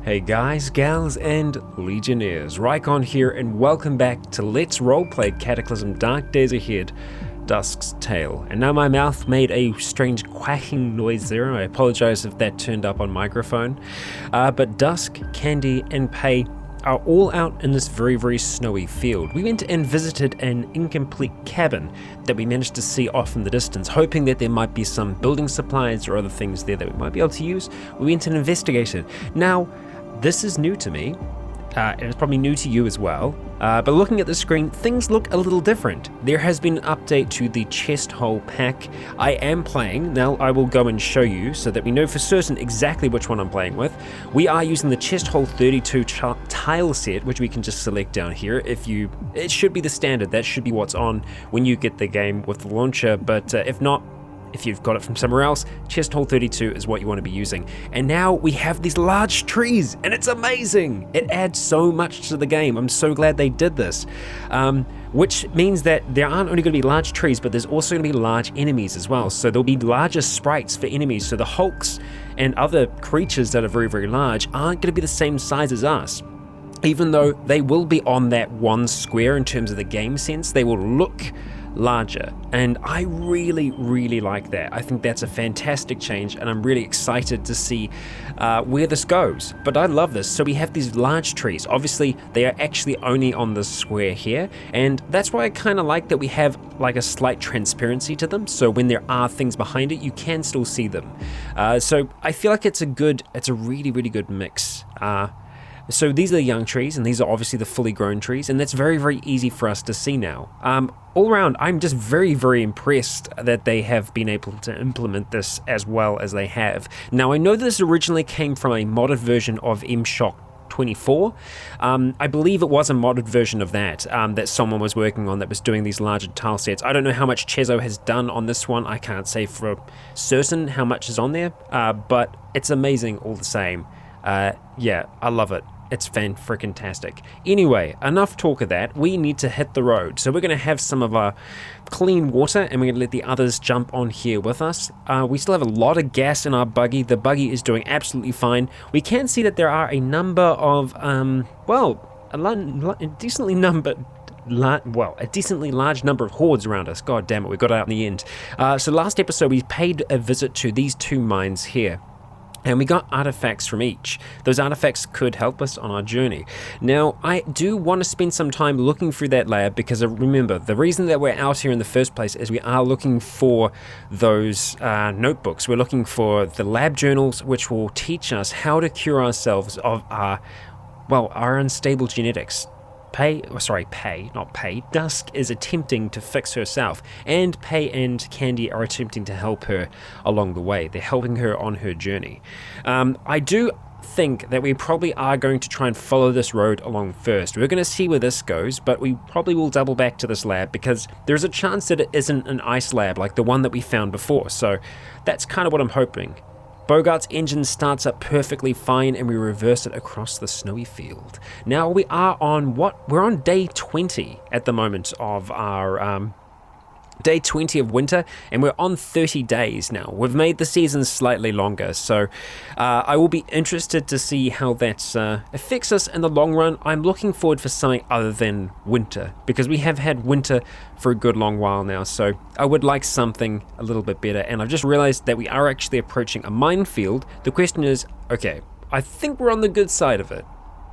Hey guys, gals, and Legionnaires, Rycon here, and welcome back to Let's Roleplay Cataclysm Dark Days Ahead, Dusk's Tale. And now my mouth made a strange quacking noise there. I apologize if that turned up on microphone. But Dusk, Candy, and Pei are all out in this very snowy field. We went and visited an incomplete cabin that we managed to see off in the distance, hoping that there might be some building supplies or other things there that we might be able to use. We went and investigated. Now, this is new to me, and it's probably new to you as well, but looking at the screen, things look a little different. There has been an update to the chest hole pack I am playing. Now I will go and show you so that we know for certain exactly which one I'm playing with. We are using the chest hole 32 tile set, which we can just select down here. It should be the standard, that should be what's on when you get the game with the launcher, but if not, if you've got it from somewhere else, chest hole 32 is what you want to be using. And now we have these large trees, and it's amazing! It adds so much to the game. I'm so glad they did this. Which means that there aren't only going to be large trees, but there's also going to be large enemies as well. So there'll be larger sprites for enemies. So the hulks and other creatures that are very large aren't going to be the same size as us. Even though they will be on that one square in terms of the game sense, they will look larger, and I really like that. I think that's a fantastic change, and I'm really excited to see where this goes. But I love this. So we have these large trees. Obviously they are actually only on this square here, and that's why I kind of like that we have like a slight transparency to them, so when there are things behind it you can still see them. So I feel like it's a really good mix. So these are the young trees, and these are obviously the fully grown trees, and that's very easy for us to see now. All around, I'm just very impressed that they have been able to implement this as well as they have. Now, I know this originally came from a modded version of MShock 24. I believe it was a modded version of that that someone was working on that was doing these larger tile sets. I don't know how much Chezo has done on this one. I can't say for certain how much is on there, but it's amazing all the same. Yeah, I love it. It's fan-freaking-tastic. Anyway, enough talk of that. We need to hit the road. So we're going to have some of our clean water, and we're going to let the others jump on here with us. We still have a lot of gas in our buggy. The buggy is doing absolutely fine. We can see that there are a number of, a decently large number of hordes around us. God damn it, we got out in the end. So last episode, we paid a visit to these two mines here, and we got artifacts from each. Those artifacts could help us on our journey. Now, I do want to spend some time looking through that lab, because remember, the reason that we're out here in the first place is we are looking for those notebooks. We're looking for the lab journals, which will teach us how to cure ourselves of our unstable genetics. Dusk is attempting to fix herself, and Pei and Candy are attempting to help her along the way. They're helping her on her journey. I do think that we probably are going to try and follow this road along first. We're going to see where this goes, but we probably will double back to this lab because there's a chance that it isn't an ice lab like the one that we found before, so that's kind of what I'm hoping. Bogart's engine starts up perfectly fine, and we reverse it across the snowy field. Now we are on we're on day 20 at the moment of our day 20 of winter, and we're on 30 days now. We've made the season slightly longer, so I will be interested to see how that affects us in the long run. I'm looking forward for something other than winter, because we have had winter for a good long while now, so I would like something a little bit better. And I've just realized that we are actually approaching a minefield. The question is, okay, I think we're on the good side of it.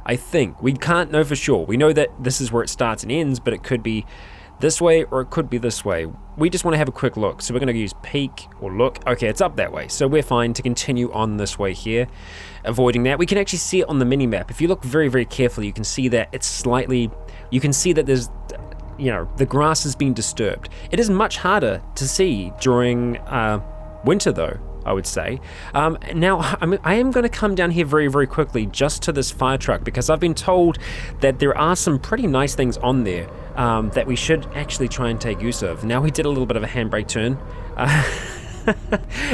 I think. We can't know for sure. We know that this is where it starts and ends, but it could be this way or it could be this way. We just want to have a quick look, so we're going to use peek or look. Okay, it's up that way, so we're fine to continue on this way here, avoiding that. We can actually see it on the mini-map. If you look very carefully, you can see that it's slightly, you can see that there's, the grass has been disturbed. It is much harder to see during winter though, I would say. Now, I am going to come down here very quickly just to this fire truck, because I've been told that there are some pretty nice things on there that we should actually try and take use of. Now, we did a little bit of a handbrake turn,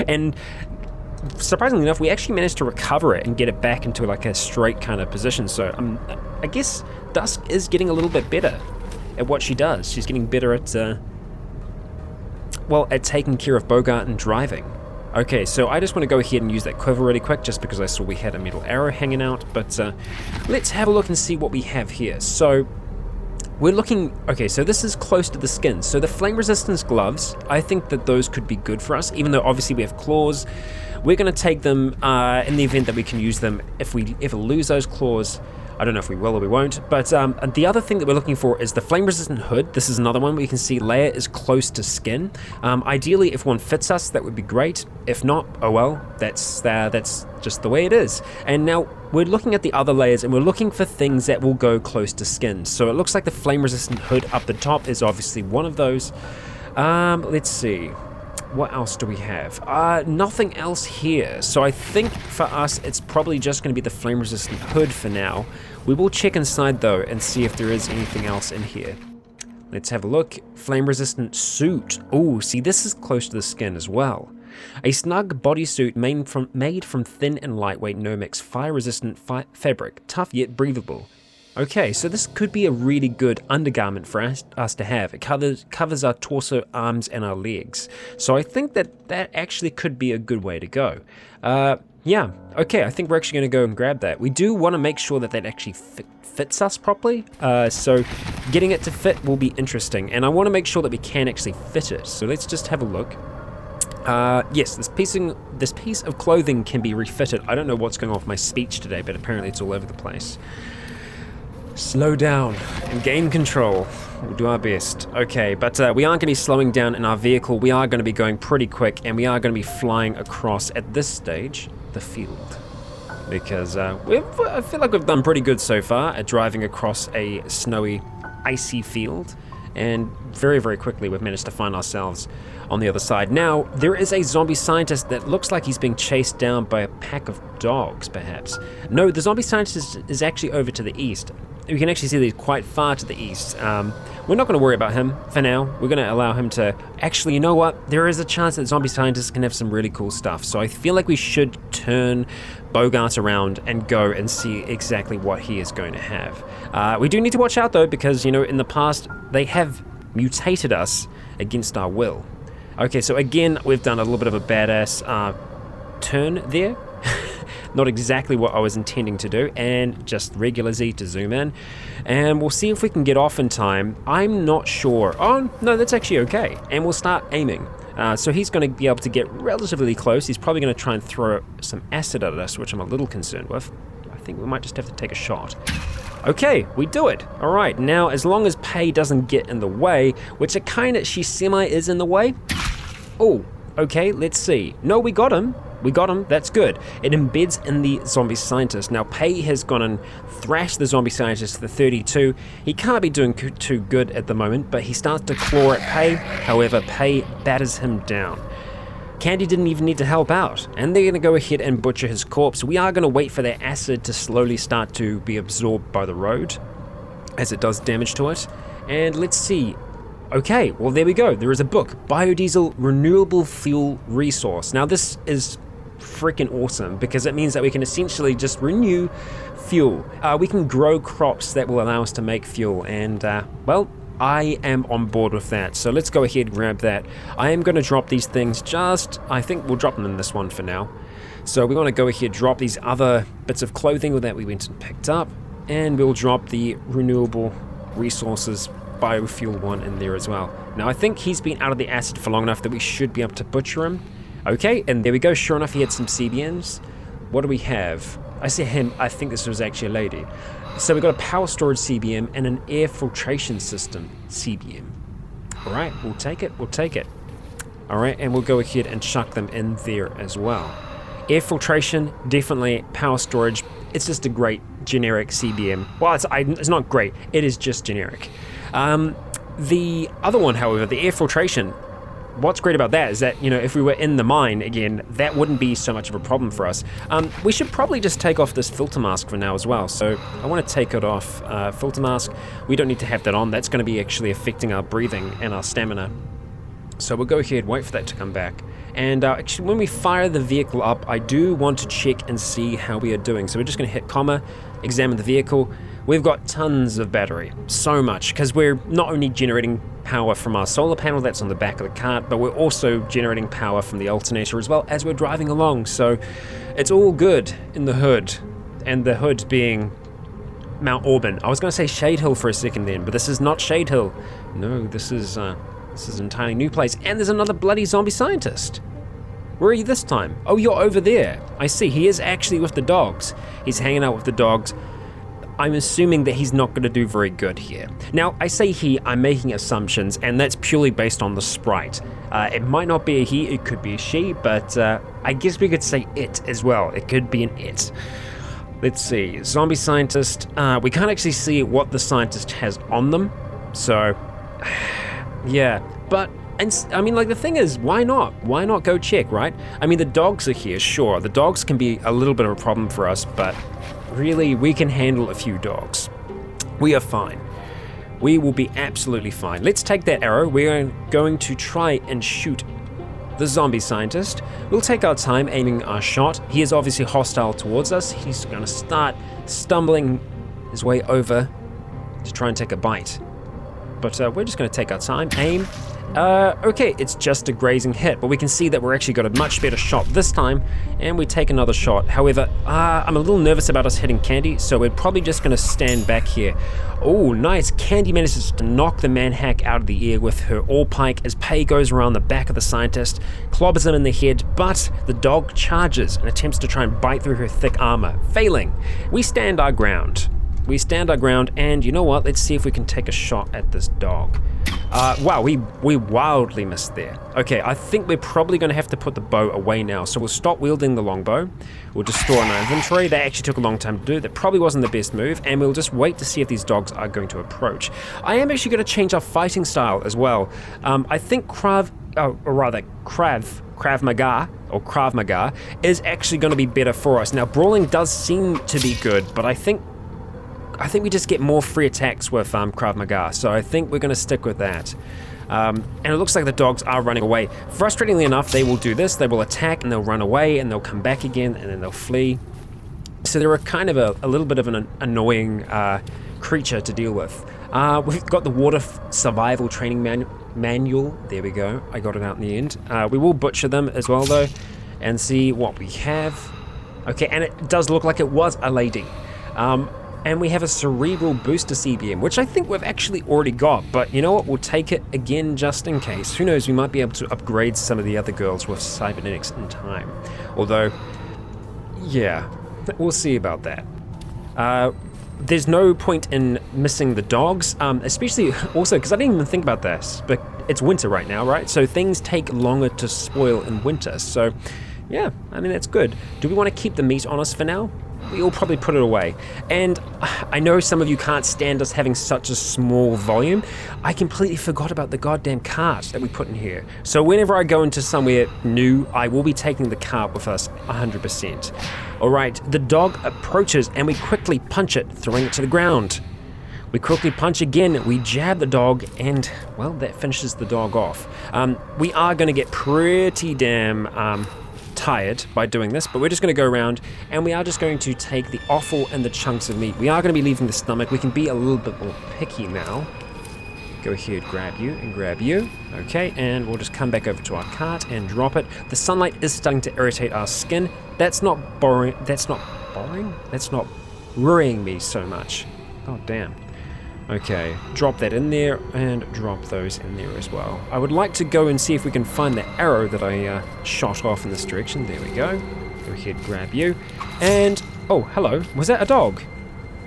and surprisingly enough, we actually managed to recover it and get it back into like a straight kind of position. So I guess Dusk is getting a little bit better at what she does. She's getting better at taking care of Bogart and driving. Okay, so I just want to go ahead and use that quiver really quick just because I saw we had a metal arrow hanging out, but let's have a look and see what we have here. So we're looking, okay, so this is close to the skin. So the flame resistance gloves, I think that those could be good for us, even though obviously we have claws. We're going to take them in the event that we can use them. If we ever lose those claws, I don't know if we will or we won't, but the other thing that we're looking for is the flame resistant hood. This is another one where you can see layer is close to skin. Ideally, if one fits us, that would be great. If not, oh well, that's just the way it is. And now we're looking at the other layers and we're looking for things that will go close to skin. So it looks like the flame resistant hood up the top is obviously one of those. Let's see. What else do we have? Nothing else here. So I think for us, it's probably just going to be the flame resistant hood for now. We will check inside though and see if there is anything else in here. Let's have a look. Flame resistant suit. Oh, see, this is close to the skin as well. A snug bodysuit made from thin and lightweight Nomex fire resistant fabric, tough yet breathable. Okay, so this could be a really good undergarment for us to have. It covers our torso, arms, and our legs. So I think that actually could be a good way to go. Yeah, okay, I think we're actually going to go and grab that. We do want to make sure that actually fits us properly. So getting it to fit will be interesting. And I want to make sure that we can actually fit it. So let's just have a look. Yes, this piece of clothing can be refitted. I don't know what's going on with my speech today, but apparently it's all over the place. Slow down and gain control. We'll do our best. Okay, but we aren't going to be slowing down in our vehicle. We are going to be going pretty quick, and we are going to be flying across, at this stage, the field. Because I feel like we've done pretty good so far at driving across a snowy, icy field. And very, very quickly we've managed to find ourselves on the other side. Now, there is a zombie scientist that looks like he's being chased down by a pack of dogs, perhaps. No, the zombie scientist is actually over to the east. You can actually see that he's quite far to the east. We're not going to worry about him for now. We're going to allow him to... Actually, you know what? There is a chance that zombie scientists can have some really cool stuff. So I feel like we should turn Bogart around and go and see exactly what he is going to have. We do need to watch out, though, because, you know, in the past, they have mutated us against our will. Okay, so again, we've done a little bit of a badass turn there. Not exactly what I was intending to do, and just regular Z to zoom in, and we'll see if we can get off in time. I'm not sure. Oh, no, that's actually okay, and we'll start aiming. So he's going to be able to get relatively close. He's probably going to try and throw some acid at us, which I'm a little concerned with. I think we might just have to take a shot. Okay, we do it. All right, now as long as Pei doesn't get in the way, which it kind of, she semi is in the way. Oh, okay, let's see. No, we got him. We got him, that's good. It embeds in the zombie scientist. Now, Pei has gone and thrashed the zombie scientist to the 32. He can't be doing too good at the moment, but he starts to claw at Pei. However, Pei batters him down. Candy didn't even need to help out, and they're going to go ahead and butcher his corpse. We are going to wait for that acid to slowly start to be absorbed by the road, as it does damage to it. And let's see. Okay, well, there we go. There is a book, Biodiesel Renewable Fuel Resource. Now, this is freaking awesome because it means that we can essentially just renew fuel. We can grow crops that will allow us to make fuel, and well, I am on board with that. So let's go ahead and grab that. I am going to drop these things I think we'll drop them in this one for now. So we want to go ahead, drop these other bits of clothing that we went and picked up, and we'll drop the renewable resources biofuel one in there as well. Now I think he's been out of the acid for long enough that we should be able to butcher him. Okay, and there we go. Sure enough, he had some CBMs. What do we have? I say him, I think this was actually a lady. So we've got a power storage CBM and an air filtration system CBM. All right, we'll take it, we'll take it. All right, and we'll go ahead and chuck them in there as well. Air filtration, definitely. Power storage, it's just a great generic CBM. Well, it's not great, it is just generic. The other one, however, the air filtration, what's great about that is that, you know, if we were in the mine again, that wouldn't be so much of a problem for us. We should probably just take off this filter mask for now as well. So I want to take it off. Filter mask, we don't need to have that on. That's going to be actually affecting our breathing and our stamina. So we'll go ahead, wait for that to come back. And actually, when we fire the vehicle up, I do want to check and see how we are doing. So we're just going to hit comma, examine the vehicle. We've got tons of battery, so much, because we're not only generating power from our solar panel that's on the back of the cart, but we're also generating power from the alternator as well as we're driving along. So it's all good in the hood, and the hood being Mount Auburn. I was going to say Shade Hill for a second then, but this is not Shade Hill. No, this is an entirely new place. And there's another bloody zombie scientist. Where are you this time? Oh, you're over there. I see. He is actually with the dogs. He's hanging out with the dogs. I'm assuming that he's not going to do very good here. Now, I say he, I'm making assumptions, and that's purely based on the sprite. It might not be a he, it could be a she, but I guess we could say it as well. It could be an it. Let's see. Zombie scientist. We can't actually see what the scientist has on them, so yeah. But I mean, like, the thing is, why not? Why not go check, right? I mean, the dogs are here, sure. The dogs can be a little bit of a problem for us, but really, we can handle a few dogs. We are fine. We will be absolutely fine. Let's take that arrow. We're going to try and shoot the zombie scientist. We'll take our time aiming our shot. He is obviously hostile towards us. He's going to start stumbling his way over to try and take a bite. But we're just going to take our time, aim. Okay, it's just a grazing hit, but we can see that we're actually got a much better shot this time, and we take another shot. However, I'm a little nervous about us hitting Candy, so we're probably just going to stand back here. Oh, nice. Candy manages to knock the manhack out of the air with her all pike as Pei goes around the back of the scientist, clobbers him in the head, but the dog charges and attempts to try and bite through her thick armor, failing. We stand our ground. And you know what? Let's see if we can take a shot at this dog. Wow, we wildly missed there. Okay, I think we're probably going to have to put the bow away now, so we'll stop wielding the longbow. We'll just store in our inventory. That actually took a long time to do. That probably wasn't the best move, and we'll just wait to see if these dogs are going to approach. I am actually going to change our fighting style as well. I think Krav Maga is actually going to be better for us. Now, brawling does seem to be good, but I think we just get more free attacks with Krav Maga, so I think we're going to stick with that. And it looks like the dogs are running away. Frustratingly enough, they will do this. They will attack, and they'll run away, and they'll come back again, and then they'll flee. So they're a kind of a little bit of an annoying creature to deal with. We've got the water survival training manual. There we go. I got it out in the end. We will butcher them as well, though, and see what we have. Okay, and it does look like it was a lady. And we have a cerebral booster CBM, which I think we've actually already got, but you know what, we'll take it again just in case. Who knows, we might be able to upgrade some of the other girls with cybernetics in time. Although, yeah, we'll see about that. There's no point in missing the dogs, especially also, because I didn't even think about this, but it's winter right now, right? So things take longer to spoil in winter, so yeah, I mean, that's good. Do we want to keep the meat on us for now? We'll probably put it away. And I know some of you can't stand us having such a small volume. I completely forgot about the goddamn cart that we put in here. So whenever I go into somewhere new, I will be taking the cart with us 100%. All right, the dog approaches and we quickly punch it, throwing it to the ground. We quickly punch again, we jab the dog, and, well, that finishes the dog off. We are going to get pretty damn tired by doing this, but we're just going to go around and we are just going to take the offal and the chunks of meat. We are going to be leaving the stomach. We can be a little bit more picky now. Go ahead, grab you and grab you. Okay, and we'll just come back over to our cart and drop it. The sunlight is starting to irritate our skin. That's not boring. That's not worrying me so much. Oh, damn. Okay, drop that in there and drop those in there as well. I would like to go and see if we can find the arrow that I shot off in this direction. There we go. Go ahead, grab you. And, oh, hello. Was that a dog?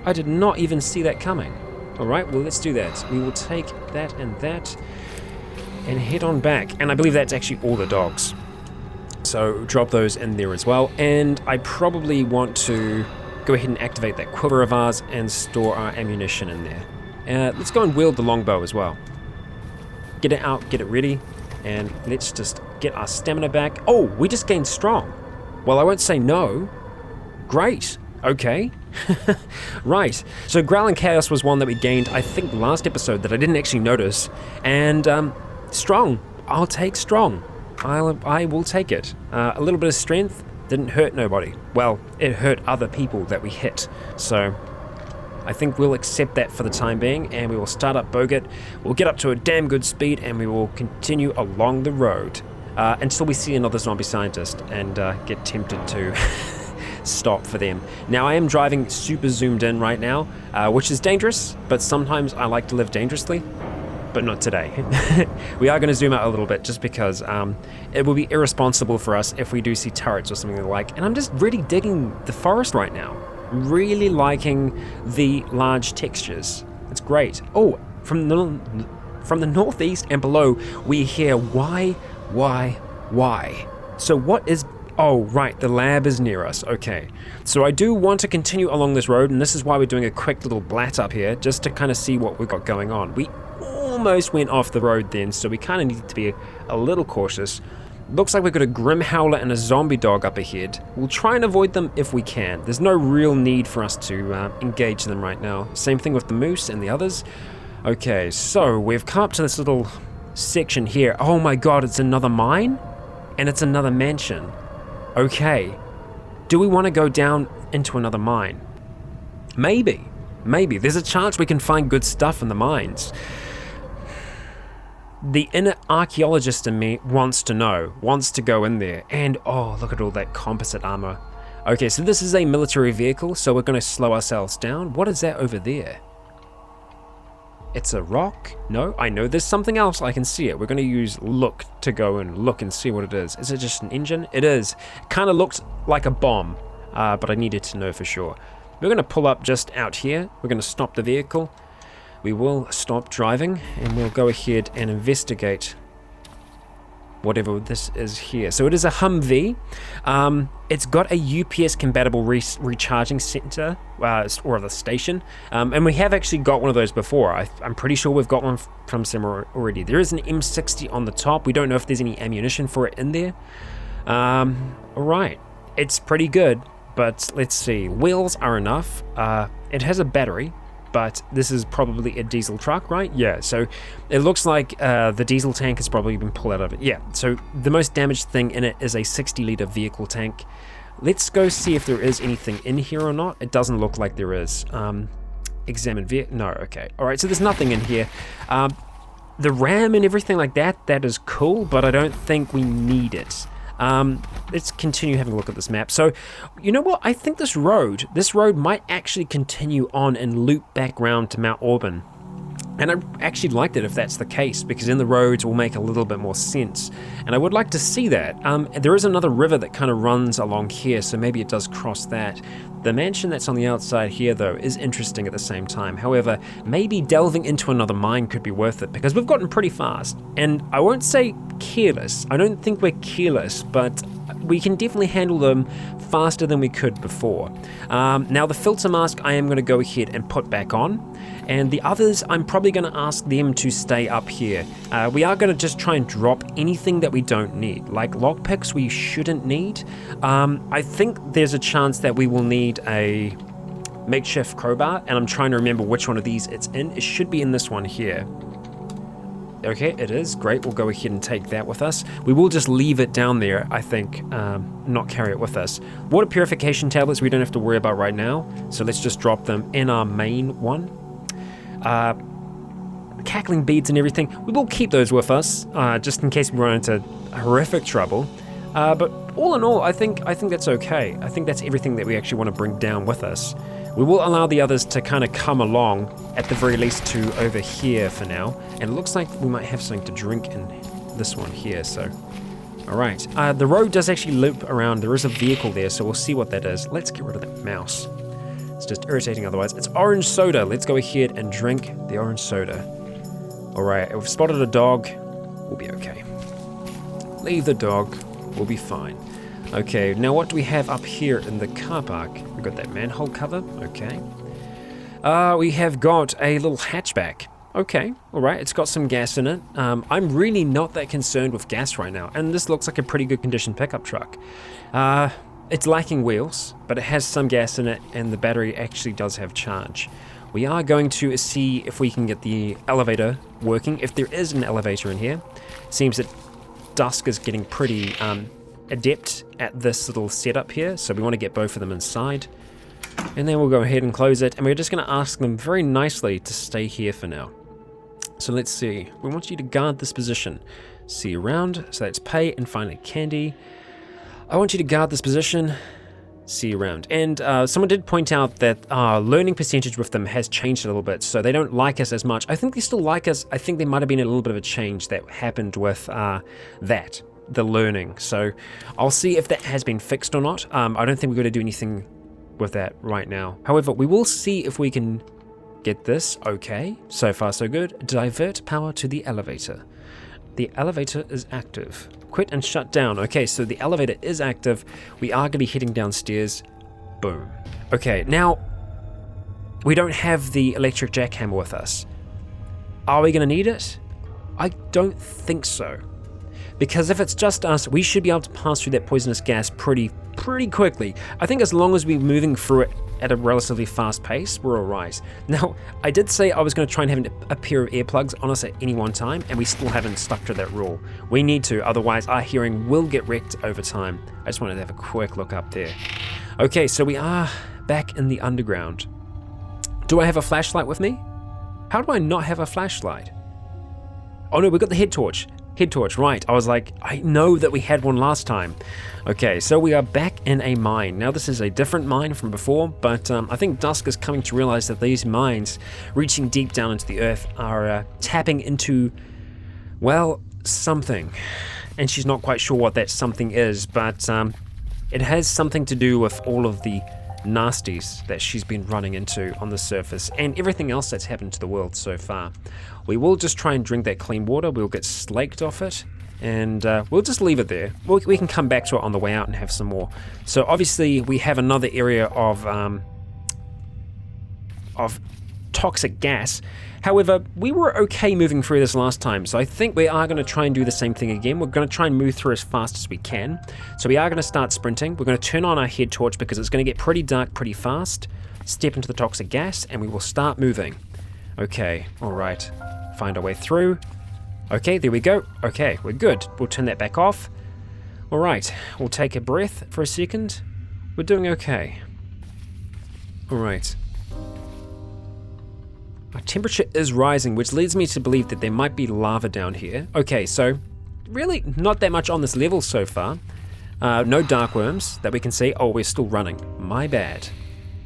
I did not even see that coming. All right, well, let's do that. We will take that and head on back. And I believe that's actually all the dogs. So drop those in there as well. And I probably want to go ahead and activate that quiver of ours and store our ammunition in there. Let's go and wield the longbow as well. Get it out, get it ready, and let's just get our stamina back. Oh, we just gained strong. Well, I won't say no. Great. Okay. Right. So Growling Chaos was one that we gained, I think, last episode that I didn't actually notice. And strong. I'll take strong. I will take it. A little bit of strength didn't hurt nobody. Well, it hurt other people that we hit. So I think we'll accept that for the time being, and we will start up Bogut. We'll get up to a damn good speed, and we will continue along the road until we see another zombie scientist and get tempted to stop for them. Now, I am driving super zoomed in right now, which is dangerous, but sometimes I like to live dangerously. But not today. We are going to zoom out a little bit just because it will be irresponsible for us if we do see turrets or something like. And I'm just really digging the forest right now. I'm really liking the large textures. It's great. Oh, from the northeast and below, we hear why. So what is... Oh, right, the lab is near us. Okay. So I do want to continue along this road, and this is why we're doing a quick little blat up here, just to kind of see what we've got going on. We almost went off the road then, so we kind of need to be a little cautious. Looks like we've got a Grim Howler and a zombie dog up ahead. We'll try and avoid them if we can. There's no real need for us to engage them right now. Same thing with the moose and the others. Okay, so we've come up to this little section here. Oh my god, it's another mine? And it's another mansion. Okay. Do we want to go down into another mine? Maybe. Maybe. There's a chance we can find good stuff in the mines. The inner archaeologist in me wants to know, wants to go in there, and oh, look at all that composite armor. Okay, so this is a military vehicle, so we're going to slow ourselves down. What is that over there? It's a rock? No, I know there's something else. I can see it. We're going to use look to go and look and see what it is. Is it just an engine? It is. It kind of looks like a bomb, but I needed to know for sure. We're going to pull up just out here. We're going to stop the vehicle. We will stop driving and we'll go ahead and investigate whatever this is here. So it is a Humvee. It's got a UPS compatible recharging center or the station, and we have actually got one of those before. I'm pretty sure we've got one from somewhere already. There is an M60 on the top. We don't know if there's any ammunition for it in there. All right, it's pretty good, but let's see. Wheels are enough. It has a battery, but this is probably a diesel truck, right? Yeah, so it looks like the diesel tank has probably been pulled out of it. Yeah, so the most damaged thing in it is a 60-litre vehicle tank. Let's go see if there is anything in here or not. It doesn't look like there is. Examine vehicle. No, okay. All right, so there's nothing in here. The RAM and everything like that, that is cool, but I don't think we need it. Let's continue having a look at this map. So, you know what? I think this road might actually continue on and loop back round to Mount Auburn. And I actually liked it if that's the case, because then the roads will make a little bit more sense. And I would like to see that. There is another river that kind of runs along here, so maybe it does cross that. The mansion that's on the outside here, though, is interesting at the same time. However, maybe delving into another mine could be worth it, because we've gotten pretty fast. And I won't say careless. I don't think we're careless, but we can definitely handle them faster than we could before. Now, the filter mask I am going to go ahead and put back on. And the others, I'm probably going to ask them to stay up here. We are going to just try and drop anything that we don't need. Like lockpicks we shouldn't need. I think there's a chance that we will need a makeshift crowbar, and I'm trying to remember which one of these it's in. It should be in this one here. Okay, it is. Great, we'll go ahead and take that with us. We will just leave it down there, I think, not carry it with us. Water purification tablets we don't have to worry about right now, so let's just drop them in our main one. Cackling beads and everything, we will keep those with us, just in case we run into horrific trouble. But all in all, I think that's okay. I think that's everything that we actually want to bring down with us. We will allow the others to kind of come along, at the very least to over here for now. And it looks like we might have something to drink in this one here, so. Alright, the road does actually loop around. There is a vehicle there, so we'll see what that is. Let's get rid of that mouse. It's just irritating otherwise. It's orange soda. Let's go ahead and drink the orange soda. Alright, we've spotted a dog. We'll be okay. Leave the dog. We'll be fine. Okay, now what do we have up here in the car park? We've got that manhole cover. Okay. We have got a little hatchback. Okay, alright, it's got some gas in it. I'm really not that concerned with gas right now, and this looks like a pretty good condition pickup truck. It's lacking wheels, but it has some gas in it, and the battery actually does have charge. We are going to see if we can get the elevator working, if there is an elevator in here. Seems that Dusk is getting pretty adept at this little setup here, so we want to get both of them inside. And then we'll go ahead and close it, and we're just going to ask them very nicely to stay here for now. So let's see. We want you to guard this position. See you around. So that's pay, and finally candy. I want you to guard this position. See you around. And someone did point out that our learning percentage with them has changed a little bit, so they don't like us as much. I think they still like us. I think there might have been a little bit of a change that happened with the learning. So I'll see if that has been fixed or not. I don't think we're going to do anything with that right now. However, we will see if we can get this. Okay, so far so good. Divert power to the elevator. The elevator is active. Quit and shut down. Okay, so the elevator is active. We are going to be heading downstairs. Boom. Okay, now we don't have the electric jackhammer with us. Are we going to need it? I don't think so. Because if it's just us, we should be able to pass through that poisonous gas pretty quickly. I think as long as we're moving through it at a relatively fast pace, we're alright. Now, I did say I was going to try and have a pair of earplugs on us at any one time, and we still haven't stuck to that rule. We need to, otherwise our hearing will get wrecked over time. I just wanted to have a quick look up there. Okay, so we are back in the underground. Do I have a flashlight with me? How do I not have a flashlight? Oh no, we got the head torch. Head torch, right. I was like, I know that we had one last time. Okay, so we are back in a mine. Now this is a different mine from before, but I think Dusk is coming to realize that these mines, reaching deep down into the earth, are tapping into, well, something. And she's not quite sure what that something is, but it has something to do with all of the nasties that she's been running into on the surface and everything else that's happened to the world so far. We will just try and drink that clean water. We'll get slaked off it, and we'll just leave it there. We can come back to it on the way out and have some more. So obviously we have another area of toxic gas. However, we were okay moving through this last time, so I think we are going to try and do the same thing again. We're going to try and move through as fast as we can. So we are going to start sprinting. We're going to turn on our head torch because it's going to get pretty dark pretty fast. Step into the toxic gas, and we will start moving. Okay, alright. Find our way through. Okay, there we go. Okay, we're good. We'll turn that back off. Alright, we'll take a breath for a second. We're doing okay. Alright. Our temperature is rising, which leads me to believe that there might be lava down here. Okay, so really not that much on this level so far. No dark worms that we can see. Oh, we're still running. My bad.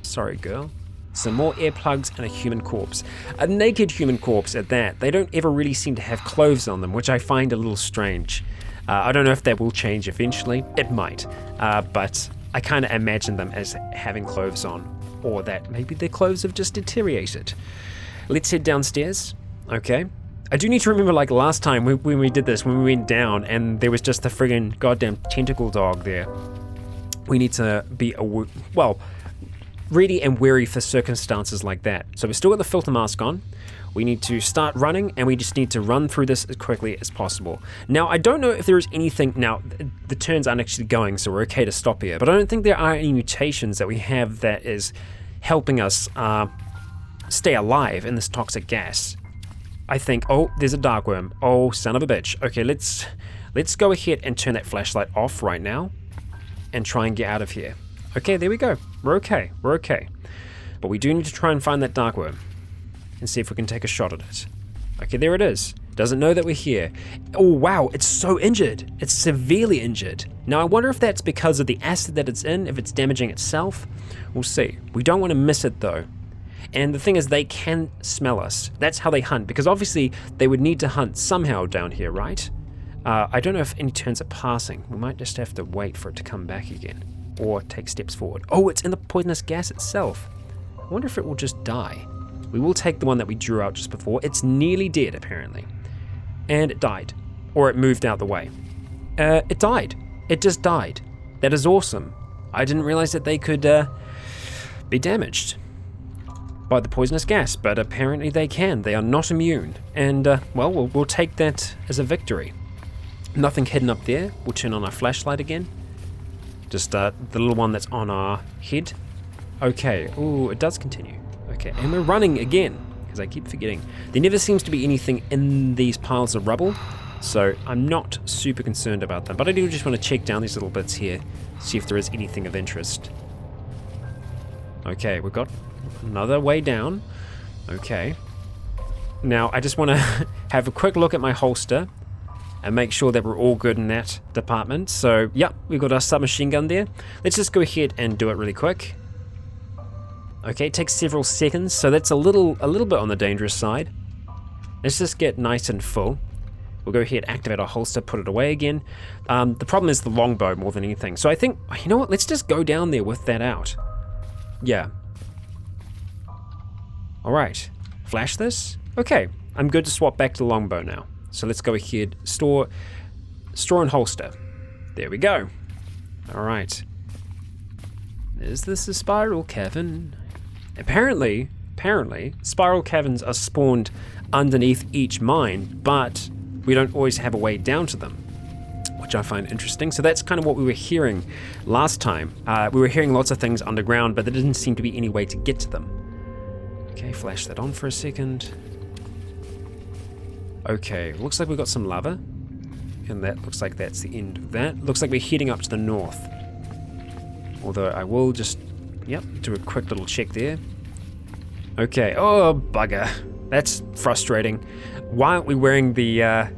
Sorry, girl. Some more earplugs and a human corpse. A naked human corpse at that. They don't ever really seem to have clothes on them, which I find a little strange. I don't know if that will change eventually. It might. But I kind of imagine them as having clothes on. Or that maybe their clothes have just deteriorated. Let's head downstairs. Okay. I do need to remember, like last time when we did this, when we went down and there was just the friggin' goddamn tentacle dog there. We need to be, ready and wary for circumstances like that. So we've still got the filter mask on. We need to start running, and we just need to run through this as quickly as possible. Now, I don't know if there is anything... Now, the turns aren't actually going, so we're okay to stop here. But I don't think there are any mutations that we have that is helping us stay alive in this toxic gas. I think... Oh, there's a dark worm. Oh, son of a bitch. Okay, let's go ahead and turn that flashlight off right now and try and get out of here. Okay, there we go. We're okay. We're okay. But we do need to try and find that dark worm and see if we can take a shot at it. Okay, there it is. Doesn't know that we're here. Oh, wow, it's so injured. It's severely injured. Now, I wonder if that's because of the acid that it's in, if it's damaging itself. We'll see. We don't want to miss it, though. And the thing is, they can smell us. That's how they hunt, because obviously they would need to hunt somehow down here, right? I don't know if any turns are passing. We might just have to wait for it to come back again. Or take steps forward. Oh, it's in the poisonous gas itself. I wonder if it will just die. We will take the one that we drew out just before. It's nearly dead, apparently. And it died. Or it moved out the way. It died. It just died. That is awesome. I didn't realize that they could be damaged by the poisonous gas, but apparently they can. They are not immune. And, we'll take that as a victory. Nothing hidden up there. We'll turn on our flashlight again. Just the little one that's on our head. Okay. Ooh, it does continue. Okay, and we're running again, because I keep forgetting. There never seems to be anything in these piles of rubble, so I'm not super concerned about them. But I do just want to check down these little bits here, see if there is anything of interest. Okay, we've got another way down. Okay. Now, I just want to have a quick look at my holster and make sure that we're all good in that department. So, yep, we've got our submachine gun there. Let's just go ahead and do it really quick. Okay, it takes several seconds, so that's a little bit on the dangerous side. Let's just get nice and full. We'll go ahead, activate our holster, put it away again. The problem is the longbow more than anything. So I think, you know what, let's just go down there with that out. Yeah. Alright, flash this. Okay, I'm good to swap back to the longbow now. So let's go ahead, store and holster. There we go. Alright. Is this a spiral cavern? Apparently, spiral caverns are spawned underneath each mine, but we don't always have a way down to them, which I find interesting. So that's kind of what we were hearing last time. We were hearing lots of things underground, but there didn't seem to be any way to get to them. Okay, flash that on for a second. Okay, looks like we've got some lava, and that looks like that's the end of that. Looks like we're heading up to the north. Although I will just, yep, do a quick little check there. Okay, oh bugger. That's frustrating. Why aren't we wearing the,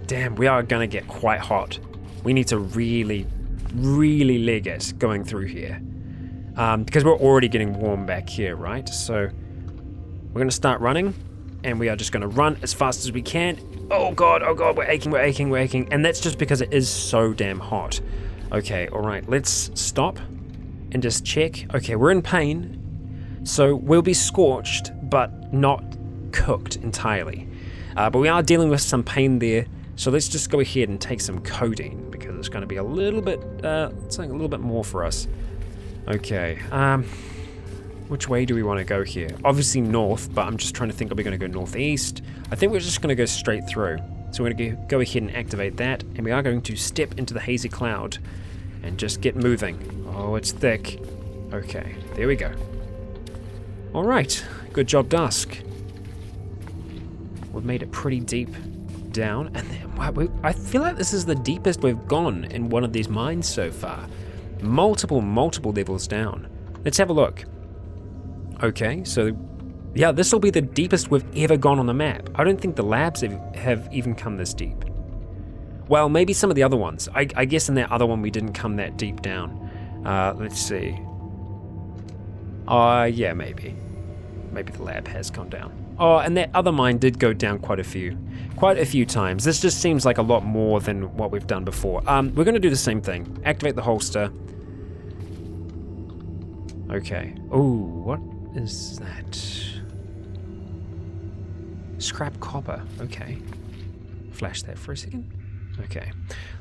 damn, we are gonna get quite hot. We need to really leg it going through here. Because we're already getting warm back here, right? So we're gonna start running, and we are just gonna run as fast as we can. Oh god, we're aching. And that's just because it is so damn hot. Okay, alright, let's stop and just check. Okay, we're in pain. So we'll be scorched, but not cooked entirely. But we are dealing with some pain there. So let's just go ahead and take some codeine, because it's going to be a little bit, something a little bit more for us. Okay, which way do we want to go here? Obviously north, but I'm just trying to think, are we going to go northeast? I think we're just going to go straight through. So we're going to go ahead and activate that, and we are going to step into the hazy cloud and just get moving. Oh, it's thick. Okay, there we go. Alright, good job, Dusk. We've made it pretty deep down, and then, wow, I feel like this is the deepest we've gone in one of these mines so far. Multiple levels down. Let's have a look. Okay, so yeah, this will be the deepest we've ever gone on the map. I don't think the labs have even come this deep. Well, maybe some of the other ones. I guess in that other one we didn't come that deep down. Let's see. Yeah, maybe. Maybe the lab has gone down. Oh, and that other mine did go down quite a few times. This just seems like a lot more than what we've done before. We're going to do the same thing. Activate the holster. Okay. Oh, what is that? Scrap copper. Okay. Flash that for a second. Okay.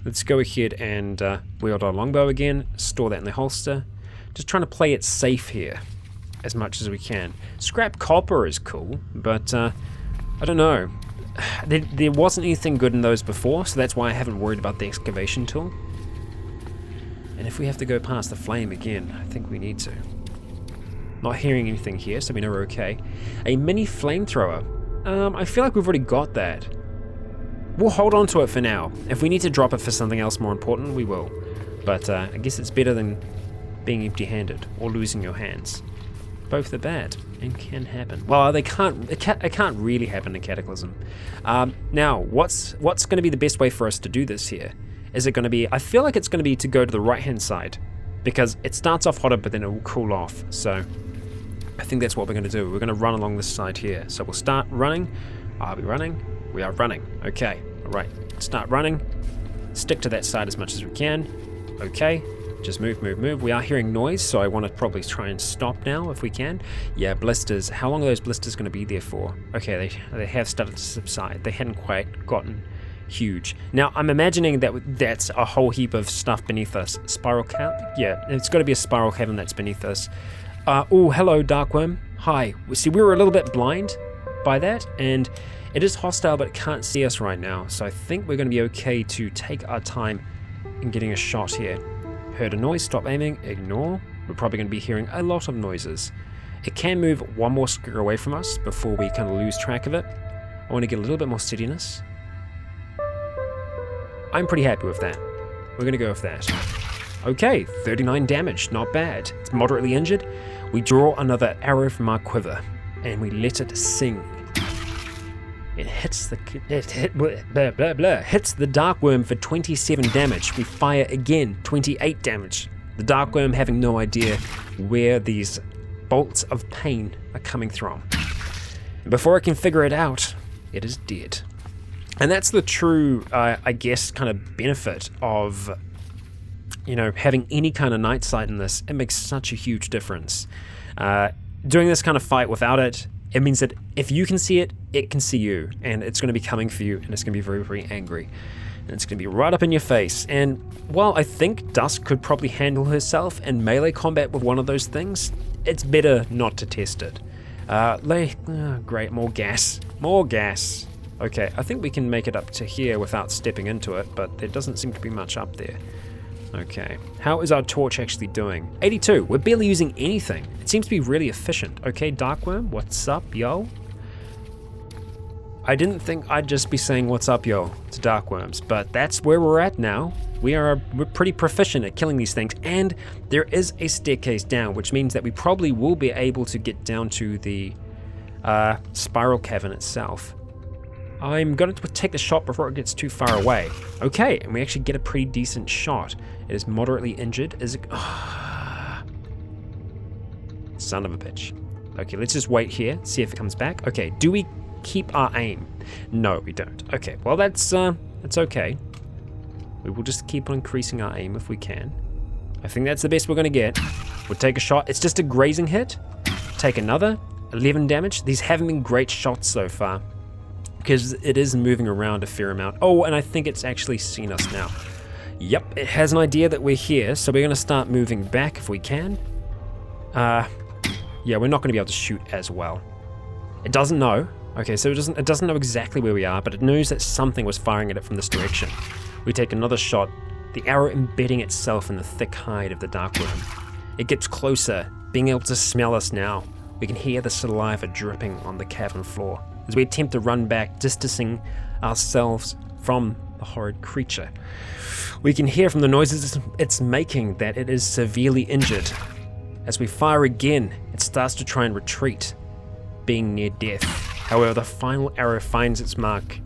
Let's go ahead and wield our longbow again. Store that in the holster. Just trying to play it safe here as much as we can. Scrap copper is cool, but I don't know. There wasn't anything good in those before, so that's why I haven't worried about the excavation tool. And if we have to go past the flame again, I think we need to. Not hearing anything here, so we know we're okay. A mini flamethrower. I feel like we've already got that. We'll hold on to it for now. If we need to drop it for something else more important, we will. But I guess it's better than being empty-handed or losing your hands. Both are bad and can happen. Well, it can't really happen in Cataclysm. Now, what's going to be the best way for us to do this here? Is it going to be? I feel like it's going to be to go to the right-hand side, because it starts off hotter, but then it will cool off. So I think that's what we're going to do. We're going to run along this side here. So we'll start running. Are we running? We are running. Okay. All right. Start running. Stick to that side as much as we can. Okay. Just move. We are hearing noise, so I want to probably try and stop now if we can. Yeah, blisters. How long are those blisters going to be there for? Okay, they have started to subside. They hadn't quite gotten huge. Now, I'm imagining that's a whole heap of stuff beneath us. Spiral cavern? Yeah, it's got to be a spiral cavern that's beneath us. Oh, hello, Darkworm. Hi. See, we were a little bit blind by that, and it is hostile, but it can't see us right now. So I think we're going to be okay to take our time in getting a shot here. Heard a noise, stop aiming, ignore. We're probably going to be hearing a lot of noises. It can move one more square away from us before we kind of lose track of it. I want to get a little bit more steadiness. I'm pretty happy with that. We're going to go with that. Okay, 39 damage, not bad. It's moderately injured. We draw another arrow from our quiver, and we let it sing. It hits the hits the dark worm for 27 damage. We fire again, 28 damage. The dark worm having no idea where these bolts of pain are coming from. Before it can figure it out, it is dead. And that's the true, I guess, kind of benefit of, you know, having any kind of night sight in this. It makes such a huge difference. Doing this kind of fight without it, it means that if you can see it, it can see you, and it's going to be coming for you, and it's going to be very, very angry. And it's going to be right up in your face. And while I think Dusk could probably handle herself in melee combat with one of those things, it's better not to test it. Great, more gas. More gas. Okay, I think we can make it up to here without stepping into it, but there doesn't seem to be much up there. Okay, how is our torch actually doing? 82, we're barely using anything. It seems to be really efficient. Okay, Darkworm, what's up, yo? I didn't think I'd just be saying what's up, yo, to Darkworms, but that's where we're at now. We're pretty proficient at killing these things, and there is a staircase down, which means that we probably will be able to get down to the spiral cavern itself. I'm going to take the shot before it gets too far away. Okay, and we actually get a pretty decent shot. It is moderately injured. Is it? Son of a bitch. Okay, let's just wait here, see if it comes back. Okay, do we keep our aim? No, we don't. Okay, well that's okay. We will just keep on increasing our aim if we can. I think that's the best we're going to get. We'll take a shot. It's just a grazing hit. Take another. 11 damage. These haven't been great shots so far, because it is moving around a fair amount. Oh, and I think it's actually seen us now. Yep, it has an idea that we're here, so we're going to start moving back if we can. Yeah, we're not going to be able to shoot as well. It doesn't know. Okay, so it doesn't know exactly where we are, but it knows that something was firing at it from this direction. We take another shot, the arrow embedding itself in the thick hide of the darkworm. It gets closer, being able to smell us now. We can hear the saliva dripping on the cavern floor as we attempt to run back, distancing ourselves from the horrid creature. We can hear from the noises it's making that it is severely injured. As we fire again, it starts to try and retreat, being near death. However, the final arrow finds its mark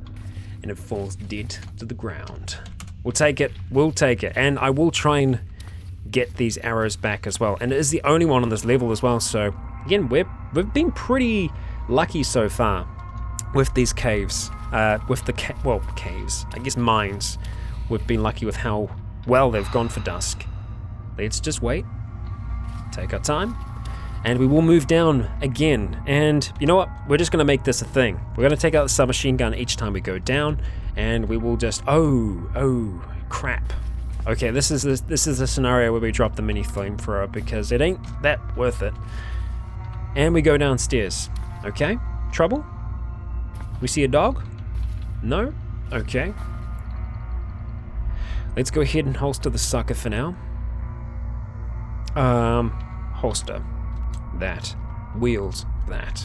and it falls dead to the ground. We'll take it, and I will try and get these arrows back as well. And it is the only one on this level as well, so again, we've been pretty lucky so far with these caves, caves, I guess mines. We've been lucky with how well they've gone for Dusk. Let's just wait, take our time, and we will move down again. And you know what? We're just going to make this a thing. We're going to take out the submachine gun each time we go down, and we will just, oh, crap. Okay, this is the scenario where we drop the mini flamethrower because it ain't that worth it. And we go downstairs. Okay, trouble? We see a dog? No? Okay. Let's go ahead and holster the sucker for now. Holster. That. Wheels. That.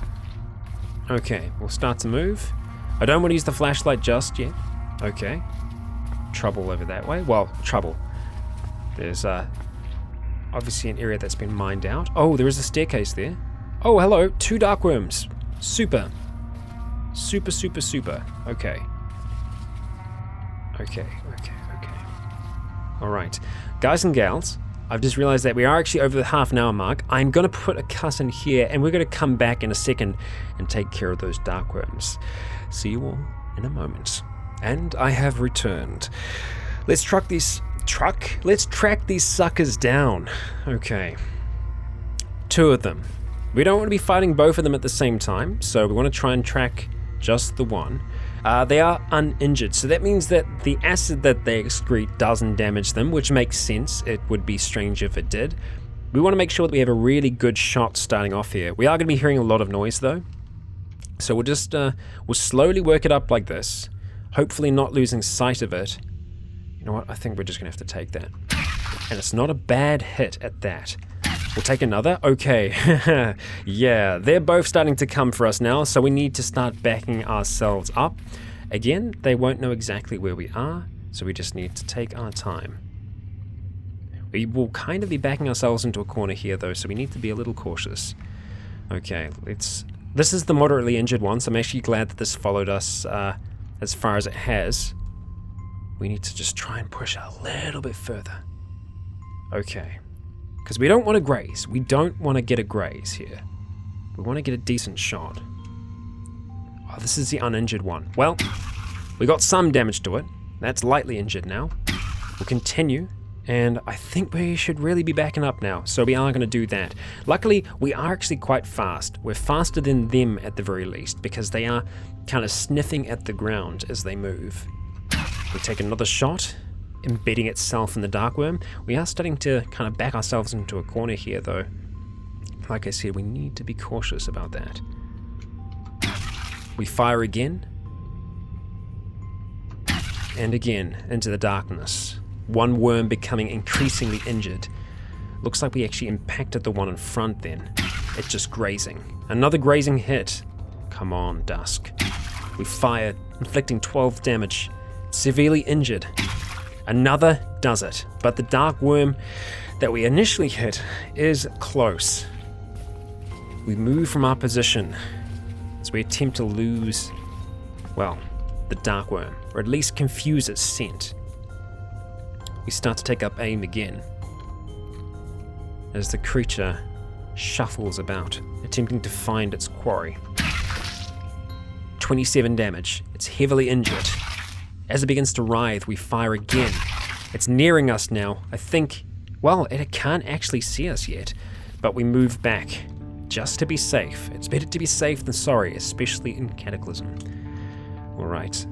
Okay, we'll start to move. I don't want to use the flashlight just yet. Okay. Trouble over that way. Well, trouble. There's obviously an area that's been mined out. Oh, there is a staircase there. Oh, hello. 2 dark worms. Super. Super, super, super. Okay. Okay. Alright. Guys and gals, I've just realized that we are actually over the half an hour mark. I'm going to put a cut in here, and we're going to come back in a second and take care of those dark worms. See you all in a moment. And I have returned. Let's track these suckers down. Okay. 2 of them. We don't want to be fighting both of them at the same time, so we want to try and track just the one. They are uninjured, so that means that the acid that they excrete doesn't damage them, which makes sense. It would be strange if it did. We want to make sure that we have a really good shot starting off here. We are going to be hearing a lot of noise though, so we'll just we'll slowly work it up like this, hopefully not losing sight of it. You know what, I think we're just going to have to take that. And it's not a bad hit at that. We'll take another. Okay. Yeah, they're both starting to come for us now, so we need to start backing ourselves up. Again, they won't know exactly where we are, so we just need to take our time. We will kind of be backing ourselves into a corner here though, so we need to be a little cautious. Okay, this is the moderately injured one, so I'm actually glad that this followed us as far as it has. We need to just try and push a little bit further. Okay. Because we don't want to graze. We don't want to get a graze here. We want to get a decent shot. Oh, this is the uninjured one. Well, we got some damage to it. That's lightly injured now. We'll continue. And I think we should really be backing up now. So we are going to do that. Luckily, we are actually quite fast. We're faster than them at the very least. Because they are kind of sniffing at the ground as they move. We take another shot, embedding itself in the dark worm. We are starting to kind of back ourselves into a corner here though. Like I said, we need to be cautious about that. We fire again. And again into the darkness. One worm becoming increasingly injured. Looks like we actually impacted the one in front then. It's just grazing. Another grazing hit. Come on, Dusk. We fire, inflicting 12 damage. Severely injured. Another does it, but the dark worm that we initially hit is close. We move from our position as we attempt to lose, well, the dark worm, or at least confuse its scent. We start to take up aim again as the creature shuffles about, attempting to find its quarry. 27 damage. It's heavily injured. As it begins to writhe, we fire again. It's nearing us now. I think, well, it can't actually see us yet, but we move back just to be safe. It's better to be safe than sorry, especially in Cataclysm. Alright.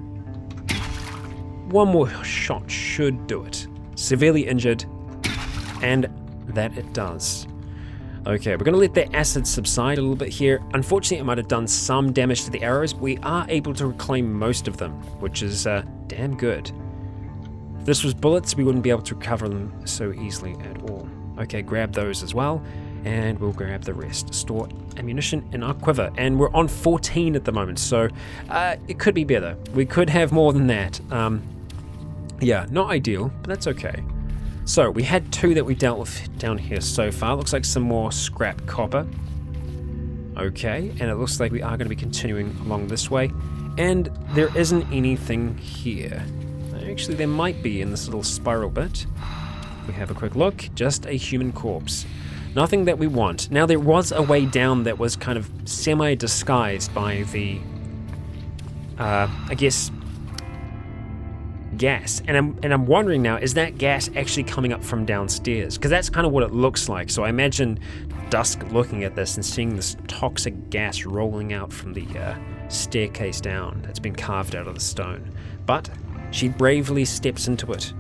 One more shot should do it. Severely injured, and that it does. Okay, we're going to let the acid subside a little bit here. Unfortunately, it might have done some damage to the arrows. We are able to reclaim most of them, which is damn good. If this was bullets, we wouldn't be able to recover them so easily at all. Okay, grab those as well, and we'll grab the rest. Store ammunition in our quiver, and we're on 14 at the moment, so it could be better. We could have more than that. Yeah, not ideal, but that's okay. So, we had 2 that we dealt with down here so far. Looks like some more scrap copper. Okay, and it looks like we are going to be continuing along this way. And there isn't anything here. Actually, there might be in this little spiral bit. We have a quick look. Just a human corpse. Nothing that we want. Now, there was a way down that was kind of semi-disguised by the, I guess, gas, and I'm wondering now, is that gas actually coming up from downstairs? Because that's kind of what it looks like. So I imagine Dusk looking at this and seeing this toxic gas rolling out from the staircase down that's been carved out of the stone. But she bravely steps into it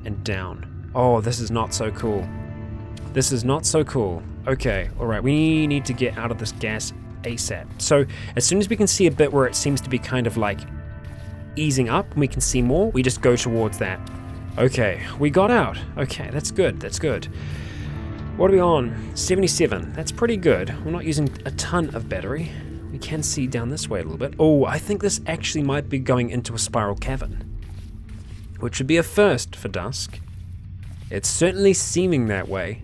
and down. Oh, this is not so cool. This is not so cool. Okay, alright, we need to get out of this gas ASAP. So as soon as we can see a bit where it seems to be kind of like easing up and we can see more, we just go towards that. Okay, we got out. Okay, that's good, that's good. What are we on? 77, that's pretty good. We're not using a ton of battery. We can see down this way a little bit. Oh, I think this actually might be going into a spiral cavern, which would be a first for Dusk. It's certainly seeming that way,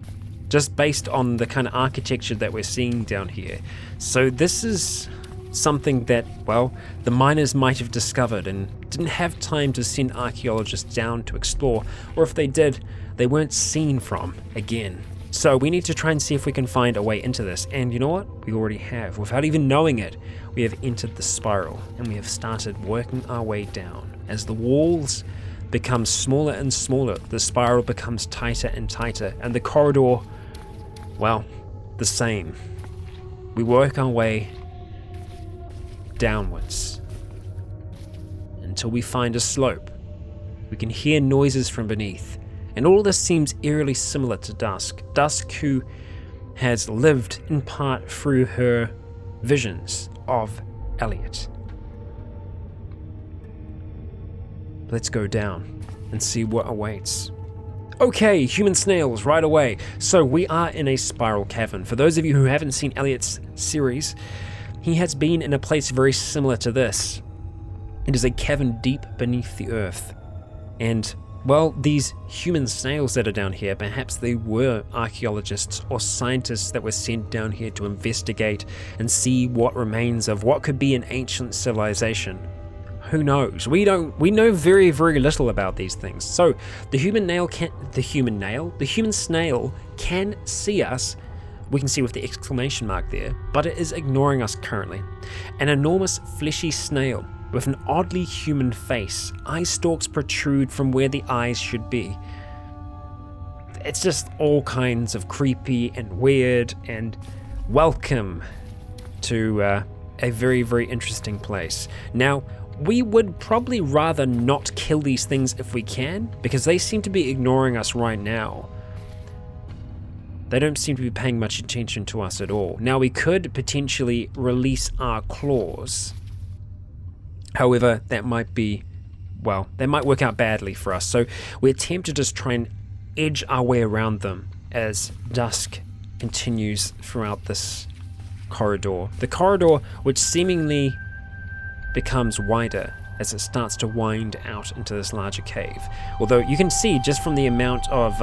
just based on the kind of architecture that we're seeing down here. So this is something that, well, the miners might have discovered and didn't have time to send archaeologists down to explore, or if they did, they weren't seen from again. So we need to try and see if we can find a way into this, and you know what? We already have. Without even knowing it, we have entered the spiral, and we have started working our way down. As the walls become smaller and smaller, the spiral becomes tighter and tighter, and the corridor, well, the same. We work our way downwards until we find a slope. We can hear noises from beneath, and all this seems eerily similar to Dusk. Dusk, who has lived in part through her visions of Elliot. Let's go down and see what awaits. Okay, human snails right away. So we are in a spiral cavern. For those of you who haven't seen Elliot's series, he has been in a place very similar to this. It is a cavern deep beneath the earth, and well, these human snails that are down here, perhaps they were archaeologists or scientists that were sent down here to investigate and see what remains of what could be an ancient civilization. Who knows? We know very, very little about these things. So the human snail can see us. We can see with the exclamation mark there, but it is ignoring us currently. An enormous fleshy snail with an oddly human face. Eye stalks protrude from where the eyes should be. It's just all kinds of creepy and weird, and welcome to a very, very interesting place. Now, we would probably rather not kill these things if we can, because they seem to be ignoring us right now. They don't seem to be paying much attention to us at all. Now, we could potentially release our claws. However, that might work out badly for us. So we attempt to just try and edge our way around them as dusk continues throughout this corridor. The corridor, which seemingly becomes wider as it starts to wind out into this larger cave. Although you can see just from the amount of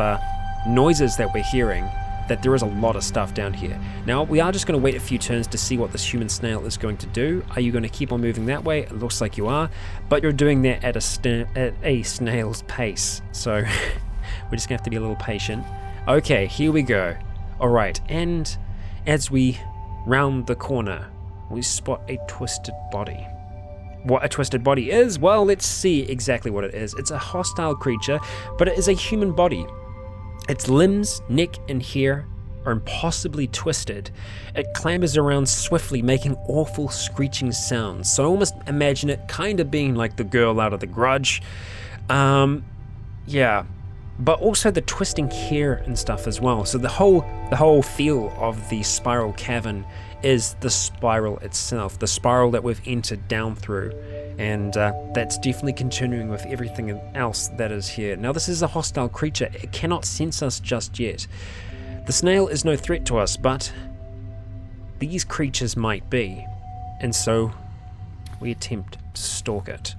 noises that we're hearing that there is a lot of stuff down here. Now, we are just going to wait a few turns to see what this human snail is going to do. Are you going to keep on moving that way? It looks like you are, but you're doing that at a snail's pace. So we're just going to have to be a little patient. Okay, here we go. All right, and as we round the corner, we spot a twisted body. What a twisted body is? Well, let's see exactly what it is. It's a hostile creature, but it is a human body. Its limbs, neck, and hair are impossibly twisted. It clambers around swiftly, making awful screeching sounds. So I almost imagine it kind of being like the girl out of The Grudge. Yeah. But also the twisting hair and stuff as well. So the whole feel of the spiral cavern is the spiral itself, the spiral that we've entered down through. And that's definitely continuing with everything else that is here. Now, this is a hostile creature. It cannot sense us just yet. The snail is no threat to us, but these creatures might be. And so we attempt to stalk it.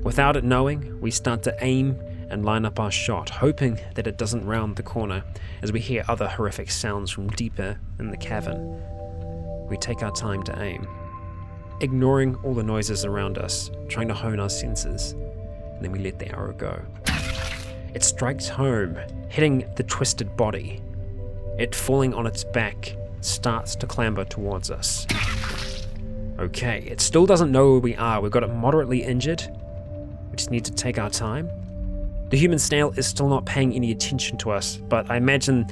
Without it knowing, we start to aim and line up our shot, hoping that it doesn't round the corner as we hear other horrific sounds from deeper in the cavern. We take our time to aim, ignoring all the noises around us, trying to hone our senses, and then we let the arrow go. It strikes home, hitting the twisted body. It, falling on its back, starts to clamber towards us. Okay, it still doesn't know where we are. We've got it moderately injured. We just need to take our time. The human snail is still not paying any attention to us, but I imagine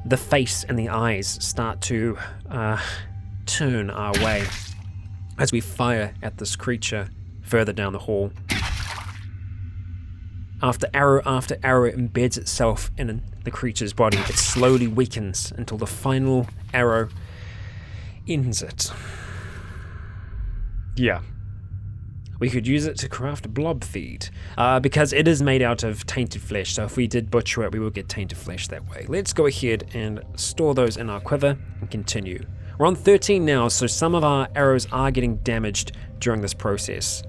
the face and the eyes start to turn our way as we fire at this creature further down the hall. After arrow embeds itself in the creature's body, it slowly weakens until the final arrow ends it. Yeah. We could use it to craft a blob feed, because it is made out of tainted flesh, so if we did butcher it, we would get tainted flesh that way. Let's go ahead and store those in our quiver and continue. We're on 13 now, so some of our arrows are getting damaged during this process.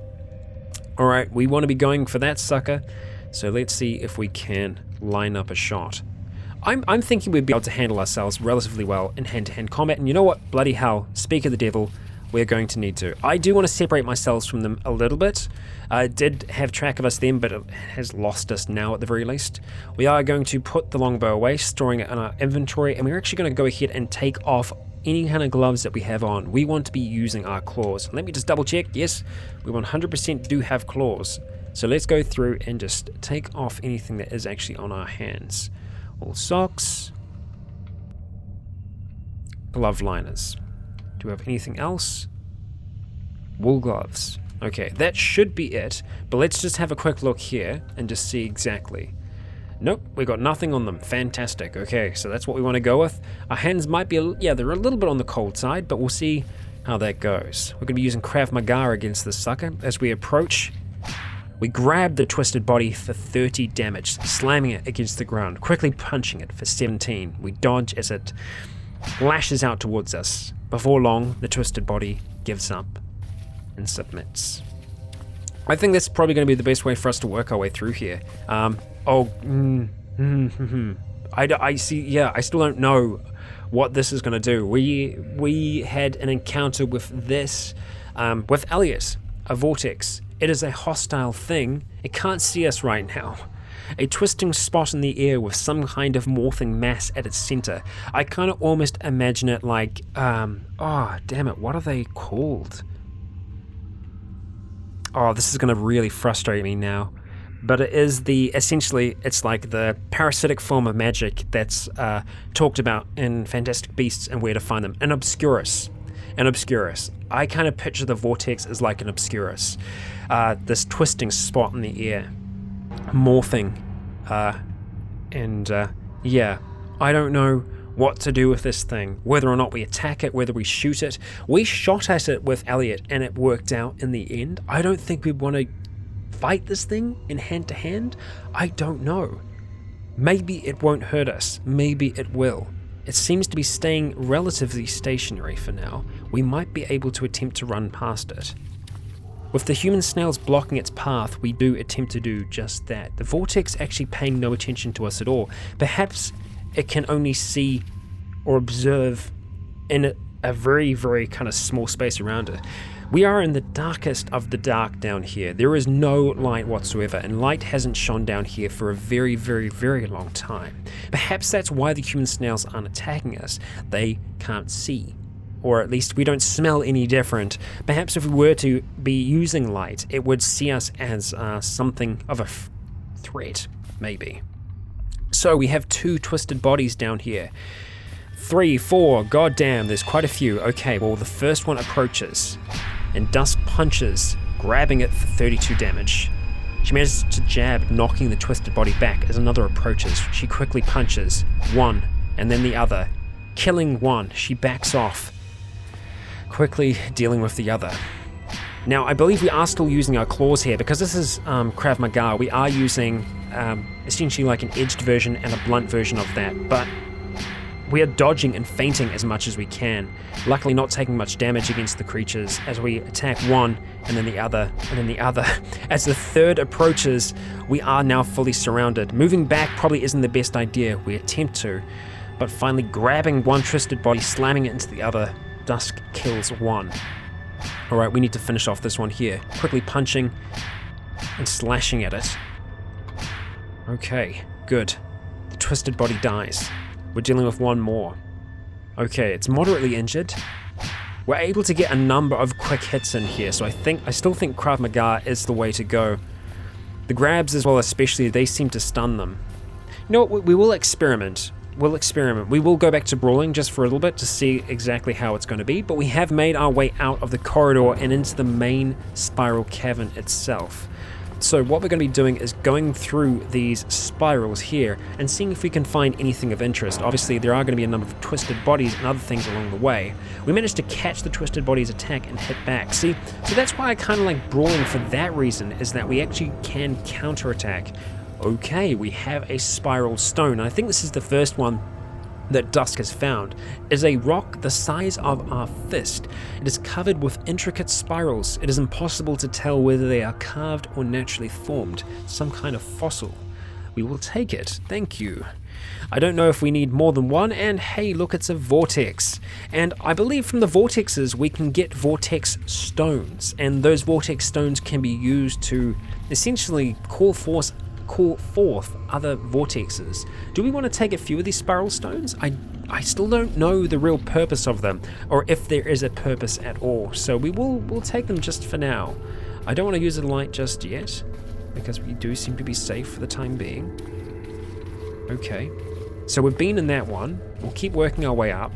Alright, we want to be going for that sucker, so let's see if we can line up a shot. I'm thinking we'd be able to handle ourselves relatively well in hand-to-hand combat, and you know what? Bloody hell, speak of the devil, we're going to need to. I do want to separate myself from them a little bit. I did have track of us then, but it has lost us now at the very least. We are going to put the longbow away, storing it in our inventory, and we're actually going to go ahead and take off any kind of gloves that we have on. We want to be using our claws. Let me just double check. Yes, we 100% do have claws. So let's go through and just take off anything that is actually on our hands. All socks. Glove liners. Do we have anything else? Wool gloves. Okay, that should be it, but let's just have a quick look here and just see exactly. Nope, we got nothing on them. Fantastic. Okay, so that's what we want to go with. Our hands might be, they're a little bit on the cold side, but we'll see how that goes. We're going to be using Krav Maga against this sucker. As we approach, we grab the twisted body for 30 damage, slamming it against the ground, quickly punching it for 17. We dodge as it lashes out towards us. Before long, the twisted body gives up and submits. I think that's probably going to be the best way for us to work our way through here. I see. Yeah, I still don't know what this is going to do. We had an encounter with this, with Elliot, a vortex. It is a hostile thing. It can't see us right now. A twisting spot in the air with some kind of morphing mass at its center. I kind of almost imagine it like, oh, damn it, what are they called? Oh, this is going to really frustrate me now. But it is essentially, it's like the parasitic form of magic that's talked about in Fantastic Beasts and Where to Find Them. An Obscurus. I kind of picture the vortex as like an Obscurus. This twisting spot in the air. Morphing. Yeah, I don't know what to do with this thing, whether or not we attack it, whether we shoot it. We shot at it with Elliot and it worked out in the end. I don't think we want to fight this thing in hand to hand. I don't know. Maybe it won't hurt us, maybe it will. It seems to be staying relatively stationary for now. We might be able to attempt to run past it. With the human snails blocking its path, we do attempt to do just that. The vortex actually paying no attention to us at all. Perhaps it can only see or observe in a very, very kind of small space around it. We are in the darkest of the dark down here. There is no light whatsoever, and light hasn't shone down here for a very, very, very long time. Perhaps that's why the human snails aren't attacking us. They can't see. Or at least we don't smell any different. Perhaps if we were to be using light, it would see us as something of a threat, maybe. So we have 2 twisted bodies down here. 3, 4, goddamn, there's quite a few. Okay, well the first one approaches, and Dusk punches, grabbing it for 32 damage. She manages to jab, knocking the twisted body back as another approaches. She quickly punches, one, and then the other. Killing one, she backs off, quickly dealing with the other. Now, I believe we are still using our claws here, because this is Krav Maga. We are using essentially like an edged version and a blunt version of that, but we are dodging and feinting as much as we can, luckily not taking much damage against the creatures as we attack one, and then the other, and then the other. As the third approaches, we are now fully surrounded. Moving back probably isn't the best idea. We attempt to, but finally grabbing one twisted body, slamming it into the other, Dusk kills one. Alright, we need to finish off this one here. Quickly punching and slashing at it. Okay, good. The twisted body dies. We're dealing with one more. Okay, it's moderately injured. We're able to get a number of quick hits in here, so I still think Krav Maga is the way to go. The grabs as well, especially, they seem to stun them. You know what, we will experiment. We'll experiment. We will go back to brawling just for a little bit to see exactly how it's going to be, but we have made our way out of the corridor and into the main spiral cavern itself. So what we're going to be doing is going through these spirals here and seeing if we can find anything of interest. Obviously there are going to be a number of twisted bodies and other things along the way. We managed to catch the twisted body's attack and hit back. See, so that's why I kind of like brawling for that reason, is that we actually can counterattack. Okay, we have a spiral stone. I think this is the first one that Dusk has found. It is a rock the size of our fist. It is covered with intricate spirals. It is impossible to tell whether they are carved or naturally formed. Some kind of fossil. We will take it. Thank you. I don't know if we need more than one, and hey, look, it's a vortex. And I believe from the vortexes we can get vortex stones, and those vortex stones can be used to essentially call forth other vortexes. Do we want to take a few of these spiral stones? I still don't know the real purpose of them, or if there is a purpose at all, so we'll take them just for now. I don't want to use the light just yet, because we do seem to be safe for the time being. Okay, so we've been in that one. We'll keep working our way up,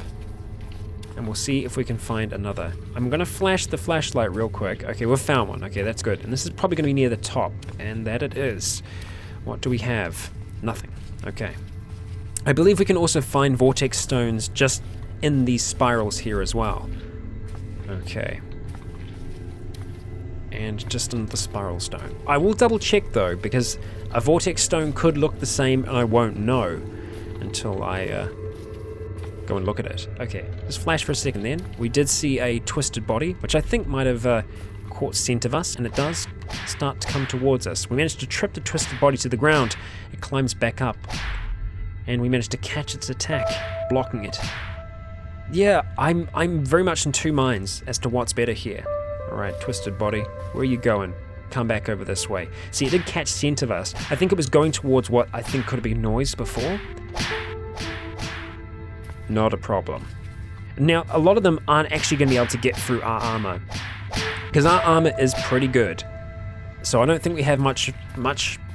and we'll see if we can find another. I'm going to flash the flashlight real quick. Okay, we've found one. Okay, that's good. And this is probably going to be near the top, and that it is. What do we have? Nothing. Okay. I believe we can also find vortex stones just in these spirals here as well. Okay. And just in the spiral stone. I will double check though, because a vortex stone could look the same and I won't know until I go and look at it. Okay, just flash for a second then. We did see a twisted body, which I think might have caught scent of us, and it does start to come towards us. We managed to trip the twisted body to the ground. It climbs back up, and we managed to catch its attack, blocking it. Yeah, I'm very much in two minds as to what's better here. Alright, twisted body, where are you going? Come back over this way. See, it did catch scent of us. I think it was going towards what I think could have been noise before. Not a problem. Now, a lot of them aren't actually going to be able to get through our armor, because our armor is pretty good. So I don't think we have much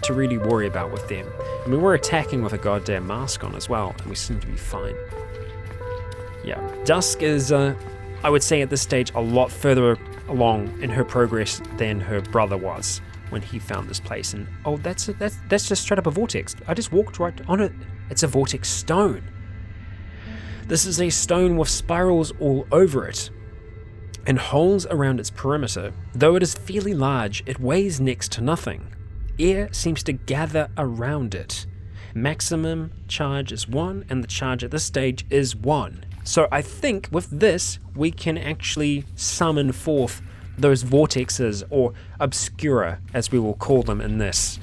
to really worry about with them. I mean, we're attacking with a goddamn mask on as well, and we seem to be fine. Yeah, Dusk is, I would say at this stage, a lot further along in her progress than her brother was when he found this place. And oh, that's just straight up a vortex. I just walked right on it. It's a vortex stone. This is a stone with spirals all over it and holes around its perimeter. Though it is fairly large, it weighs next to nothing. Air seems to gather around it. Maximum charge is 1, and the charge at this stage is 1. So I think with this, we can actually summon forth those vortexes, or obscura, as we will call them in this.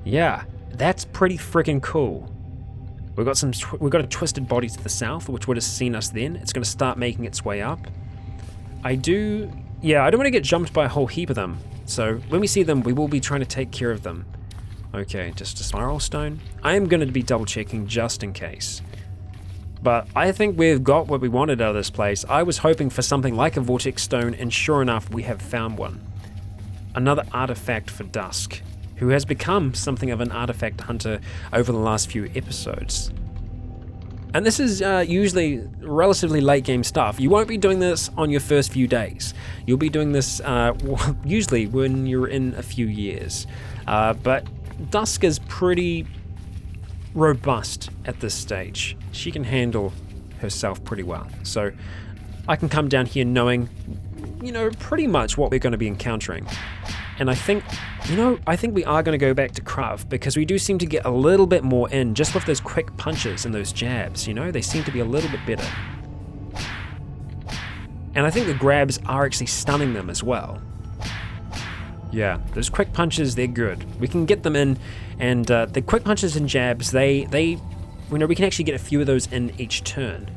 Yeah, that's pretty freaking cool. We've got a twisted body to the south, which would have seen us then. It's going to start making its way up. I don't want to get jumped by a whole heap of them. So when we see them, we will be trying to take care of them. Okay, just a spiral stone. I am going to be double checking just in case. But I think we've got what we wanted out of this place. I was hoping for something like a vortex stone, and sure enough, we have found one. Another artifact for Dusk, who has become something of an artifact hunter over the last few episodes. And this is usually relatively late game stuff. You won't be doing this on your first few days. You'll be doing this usually when you're in a few years. But Dusk is pretty robust at this stage. She can handle herself pretty well. So I can come down here knowing, pretty much what we're going to be encountering. And I think we are going to go back to Krav, because we do seem to get a little bit more in just with those quick punches and those jabs, they seem to be a little bit better. And I think the grabs are actually stunning them as well. Yeah, those quick punches, they're good. We can get them in, and the quick punches and jabs, we can actually get a few of those in each turn.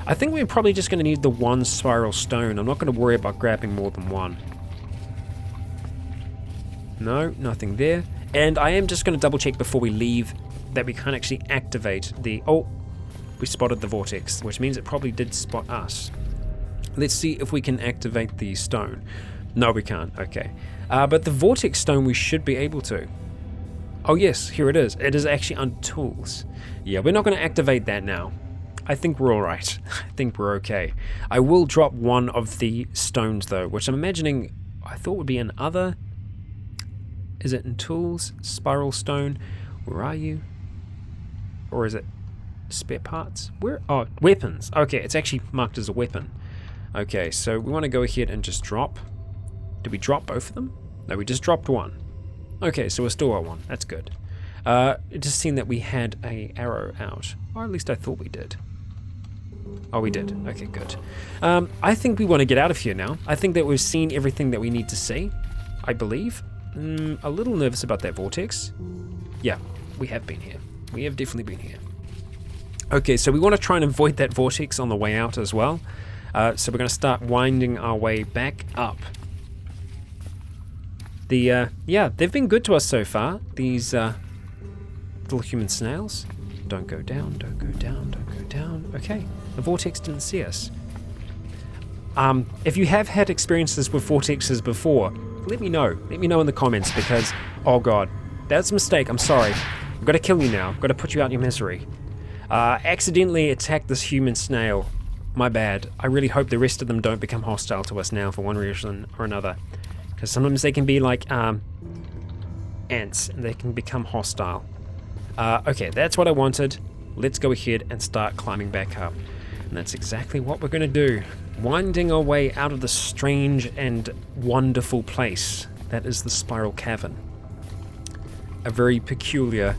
I think we're probably just going to need the one spiral stone. I'm not going to worry about grabbing more than one. No, nothing there. And I am just going to double check before we leave that we can't actually activate the... Oh, we spotted the vortex, which means it probably did spot us. Let's see if we can activate the stone. No, we can't. Okay. But the vortex stone we should be able to. Oh yes, here it is. It is actually on tools. Yeah, we're not going to activate that now. I think we're alright. I think we're okay. I will drop one of the stones though, which I'm imagining I thought would be an other. Is it in tools? Spiral stone. Where are you? Or is it spare parts? Where? Oh, weapons. Okay, it's actually marked as a weapon. Okay, so we want to go ahead and just drop. Did we drop both of them? No, we just dropped one. Okay, so we're still at one. That's good. It just seemed that we had a arrow out. Or at least I thought we did. Oh, we did. Okay, good. I think we want to get out of here now. I think that we've seen everything that we need to see. I believe. A little nervous about that vortex. Yeah, we have been here. We have definitely been here. Okay, so we want to try and avoid that vortex on the way out as well. So we're going to start winding our way back up. Yeah, they've been good to us so far. These little human snails. Don't go down, don't go down, don't go down. Okay, the vortex didn't see us. If you have had experiences with vortexes before, let me know. Let me know in the comments because, oh god, that's a mistake. I'm sorry. I've got to kill you now. I've got to put you out in your misery. Accidentally attacked this human snail. My bad. I really hope the rest of them don't become hostile to us now for one reason or another. Because sometimes they can be like ants and they can become hostile. Okay, that's what I wanted. Let's go ahead and start climbing back up. And that's exactly what we're going to do. Winding our way out of the strange and wonderful place that is the Spiral Cavern. A very peculiar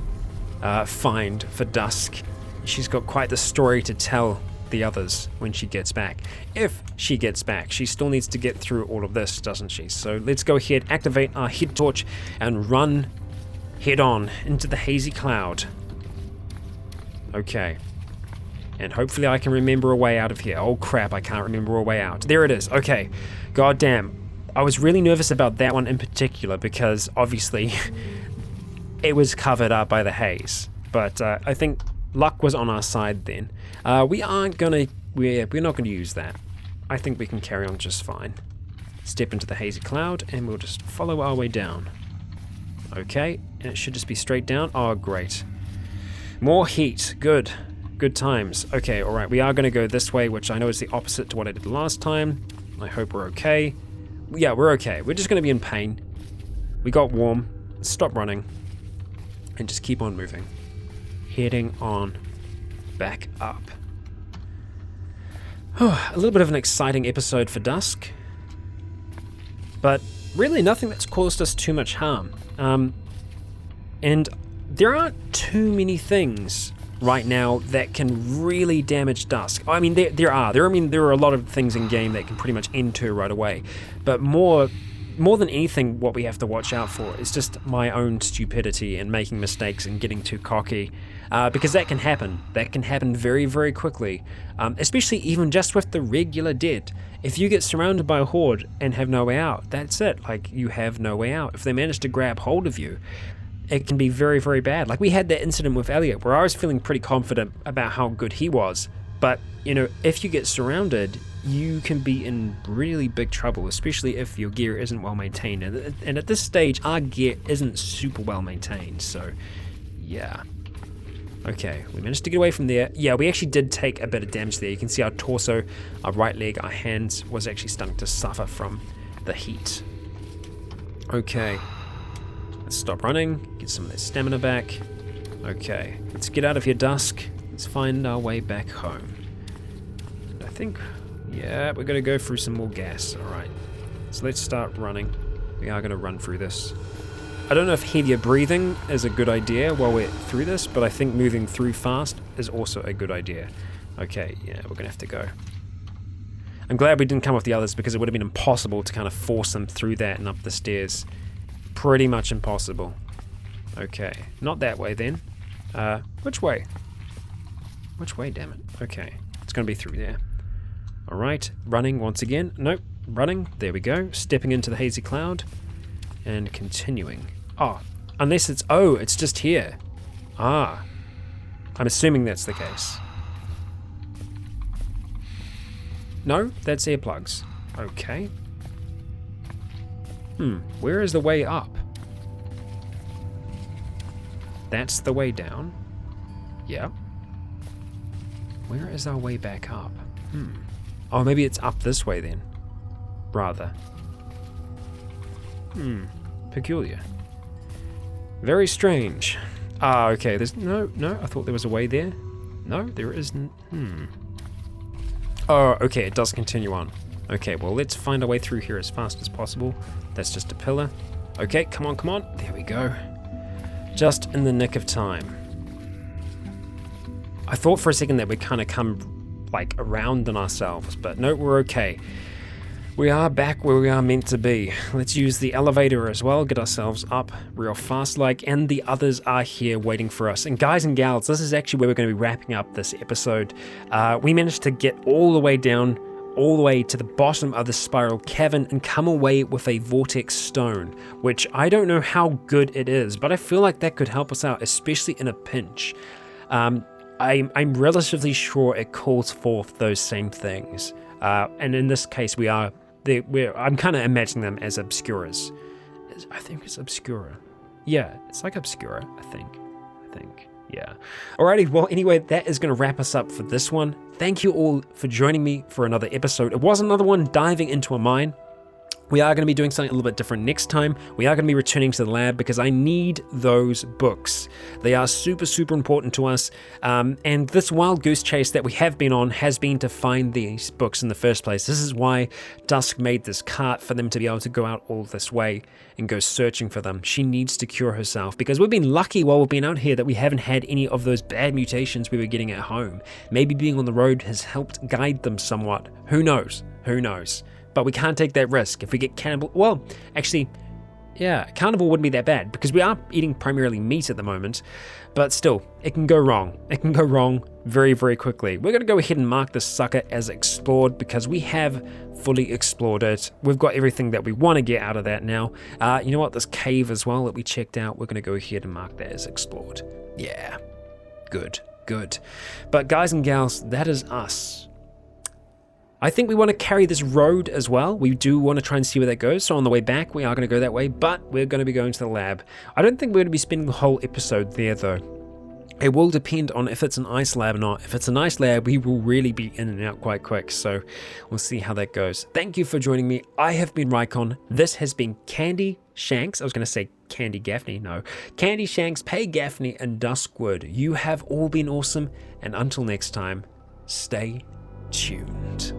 find for Dusk. She's got quite the story to tell the others when she gets back. If she gets back, she still needs to get through all of this, doesn't she? So let's go ahead, activate our head torch, and run head on into the hazy cloud. Okay. And hopefully I can remember a way out of here. Oh crap, I can't remember a way out. There it is. Okay. God damn. I was really nervous about that one in particular because obviously it was covered up by the haze. But I think luck was on our side then. We're not gonna use that. I think we can carry on just fine. Step into the hazy cloud and we'll just follow our way down. Okay, and it should just be straight down. Oh great. More heat. Good. Good times. Okay, alright, we are going to go this way, which I know is the opposite to what I did last time. I hope we're okay. Yeah, we're okay. We're just going to be in pain. We got warm. Stop running. And just keep on moving. Heading on back up. A little bit of an exciting episode for Dusk. But really nothing that's caused us too much harm. And there aren't too many things right now that can really damage Dusk. I mean, there are a lot of things in game that can pretty much end her right away, but more than anything, what we have to watch out for is just my own stupidity and making mistakes and getting too cocky, because that can happen. That can happen very, very quickly, especially even just with the regular dead. If you get surrounded by a horde and have no way out, that's it. Like, you have no way out. If they manage to grab hold of you, it can be very, very bad. Like we had that incident with Elliot where I was feeling pretty confident about how good he was. But, you know, if you get surrounded, you can be in really big trouble, especially if your gear isn't well maintained. And at this stage, our gear isn't super well maintained. So, yeah. Okay, we managed to get away from there. Yeah, we actually did take a bit of damage there. You can see our torso, our right leg, our hands was actually starting to suffer from the heat. Okay. Let's stop running, get some of that stamina back. Okay, let's get out of here, Dusk. Let's find our way back home. And I think, yeah, we're going to go through some more gas. Alright, so let's start running. We are going to run through this. I don't know if heavier breathing is a good idea while we're through this, but I think moving through fast is also a good idea. Okay, yeah, we're going to have to go. I'm glad we didn't come with the others because it would have been impossible to kind of force them through that and up the stairs. Pretty much impossible. Okay, not that way then. Which way? Which way, damn it? Okay, it's gonna be through there. Alright, running once again. Nope, running. There we go. Stepping into the hazy cloud. And continuing. Oh, unless it's... Oh, it's just here. Ah. I'm assuming that's the case. No, that's earplugs. Okay. Where is the way up? That's the way down. Yeah. Where is our way back up? Oh, maybe it's up this way then. Rather. Peculiar. Very strange. Ah, okay, there's... No, I thought there was a way there. No, there isn't. Oh, okay, it does continue on. Okay, well, let's find our way through here as fast as possible. That's just a pillar. Okay, come on. There we go. Just in the nick of time. I thought for a second that we'd kind of come, like, around on ourselves, but no, we're okay. We are back where we are meant to be. Let's use the elevator as well, get ourselves up real fast like, and the others are here waiting for us. And guys and gals, this is actually where we're going to be wrapping up this episode. We managed to get all the way down, all the way to the bottom of the spiral cavern and come away with a vortex stone, which I don't know how good it is, but I feel like that could help us out, especially in a pinch. I'm relatively sure it calls forth those same things. And in this case, I'm kind of imagining them as Obscuras. I think it's Obscura. Yeah, it's like Obscura, I think. Yeah. Alrighty, well, anyway, that is going to wrap us up for this one. Thank you all for joining me for another episode. It was another one diving into a mine. We are going to be doing something a little bit different next time. We are going to be returning to the lab because I need those books. They are super, super important to us. And this wild goose chase that we have been on has been to find these books in the first place. This is why Dusk made this cart for them to be able to go out all this way and go searching for them. She needs to cure herself because we've been lucky while we've been out here that we haven't had any of those bad mutations we were getting at home. Maybe being on the road has helped guide them somewhat. Who knows? Who knows? But we can't take that risk. If we get cannibal... Well, actually, yeah, carnivore wouldn't be that bad because we are eating primarily meat at the moment. But still, it can go wrong. It can go wrong very, very quickly. We're going to go ahead and mark this sucker as explored because we have fully explored it. We've got everything that we want to get out of that now. You know what? This cave as well that we checked out, we're going to go ahead and mark that as explored. Yeah, good, good. But guys and gals, that is us. I think we want to carry this road as well. We do want to try and see where that goes. So on the way back, we are going to go that way, but we're going to be going to the lab. I don't think we're going to be spending the whole episode there though. It will depend on if it's an ice lab or not. If it's an ice lab, we will really be in and out quite quick. So we'll see how that goes. Thank you for joining me. I have been Rycon. This has been Candy Shanks. I was going to say Candy Gaffney. No. Candy Shanks, Pay Gaffney, and Duskwood. You have all been awesome. And until next time, stay tuned.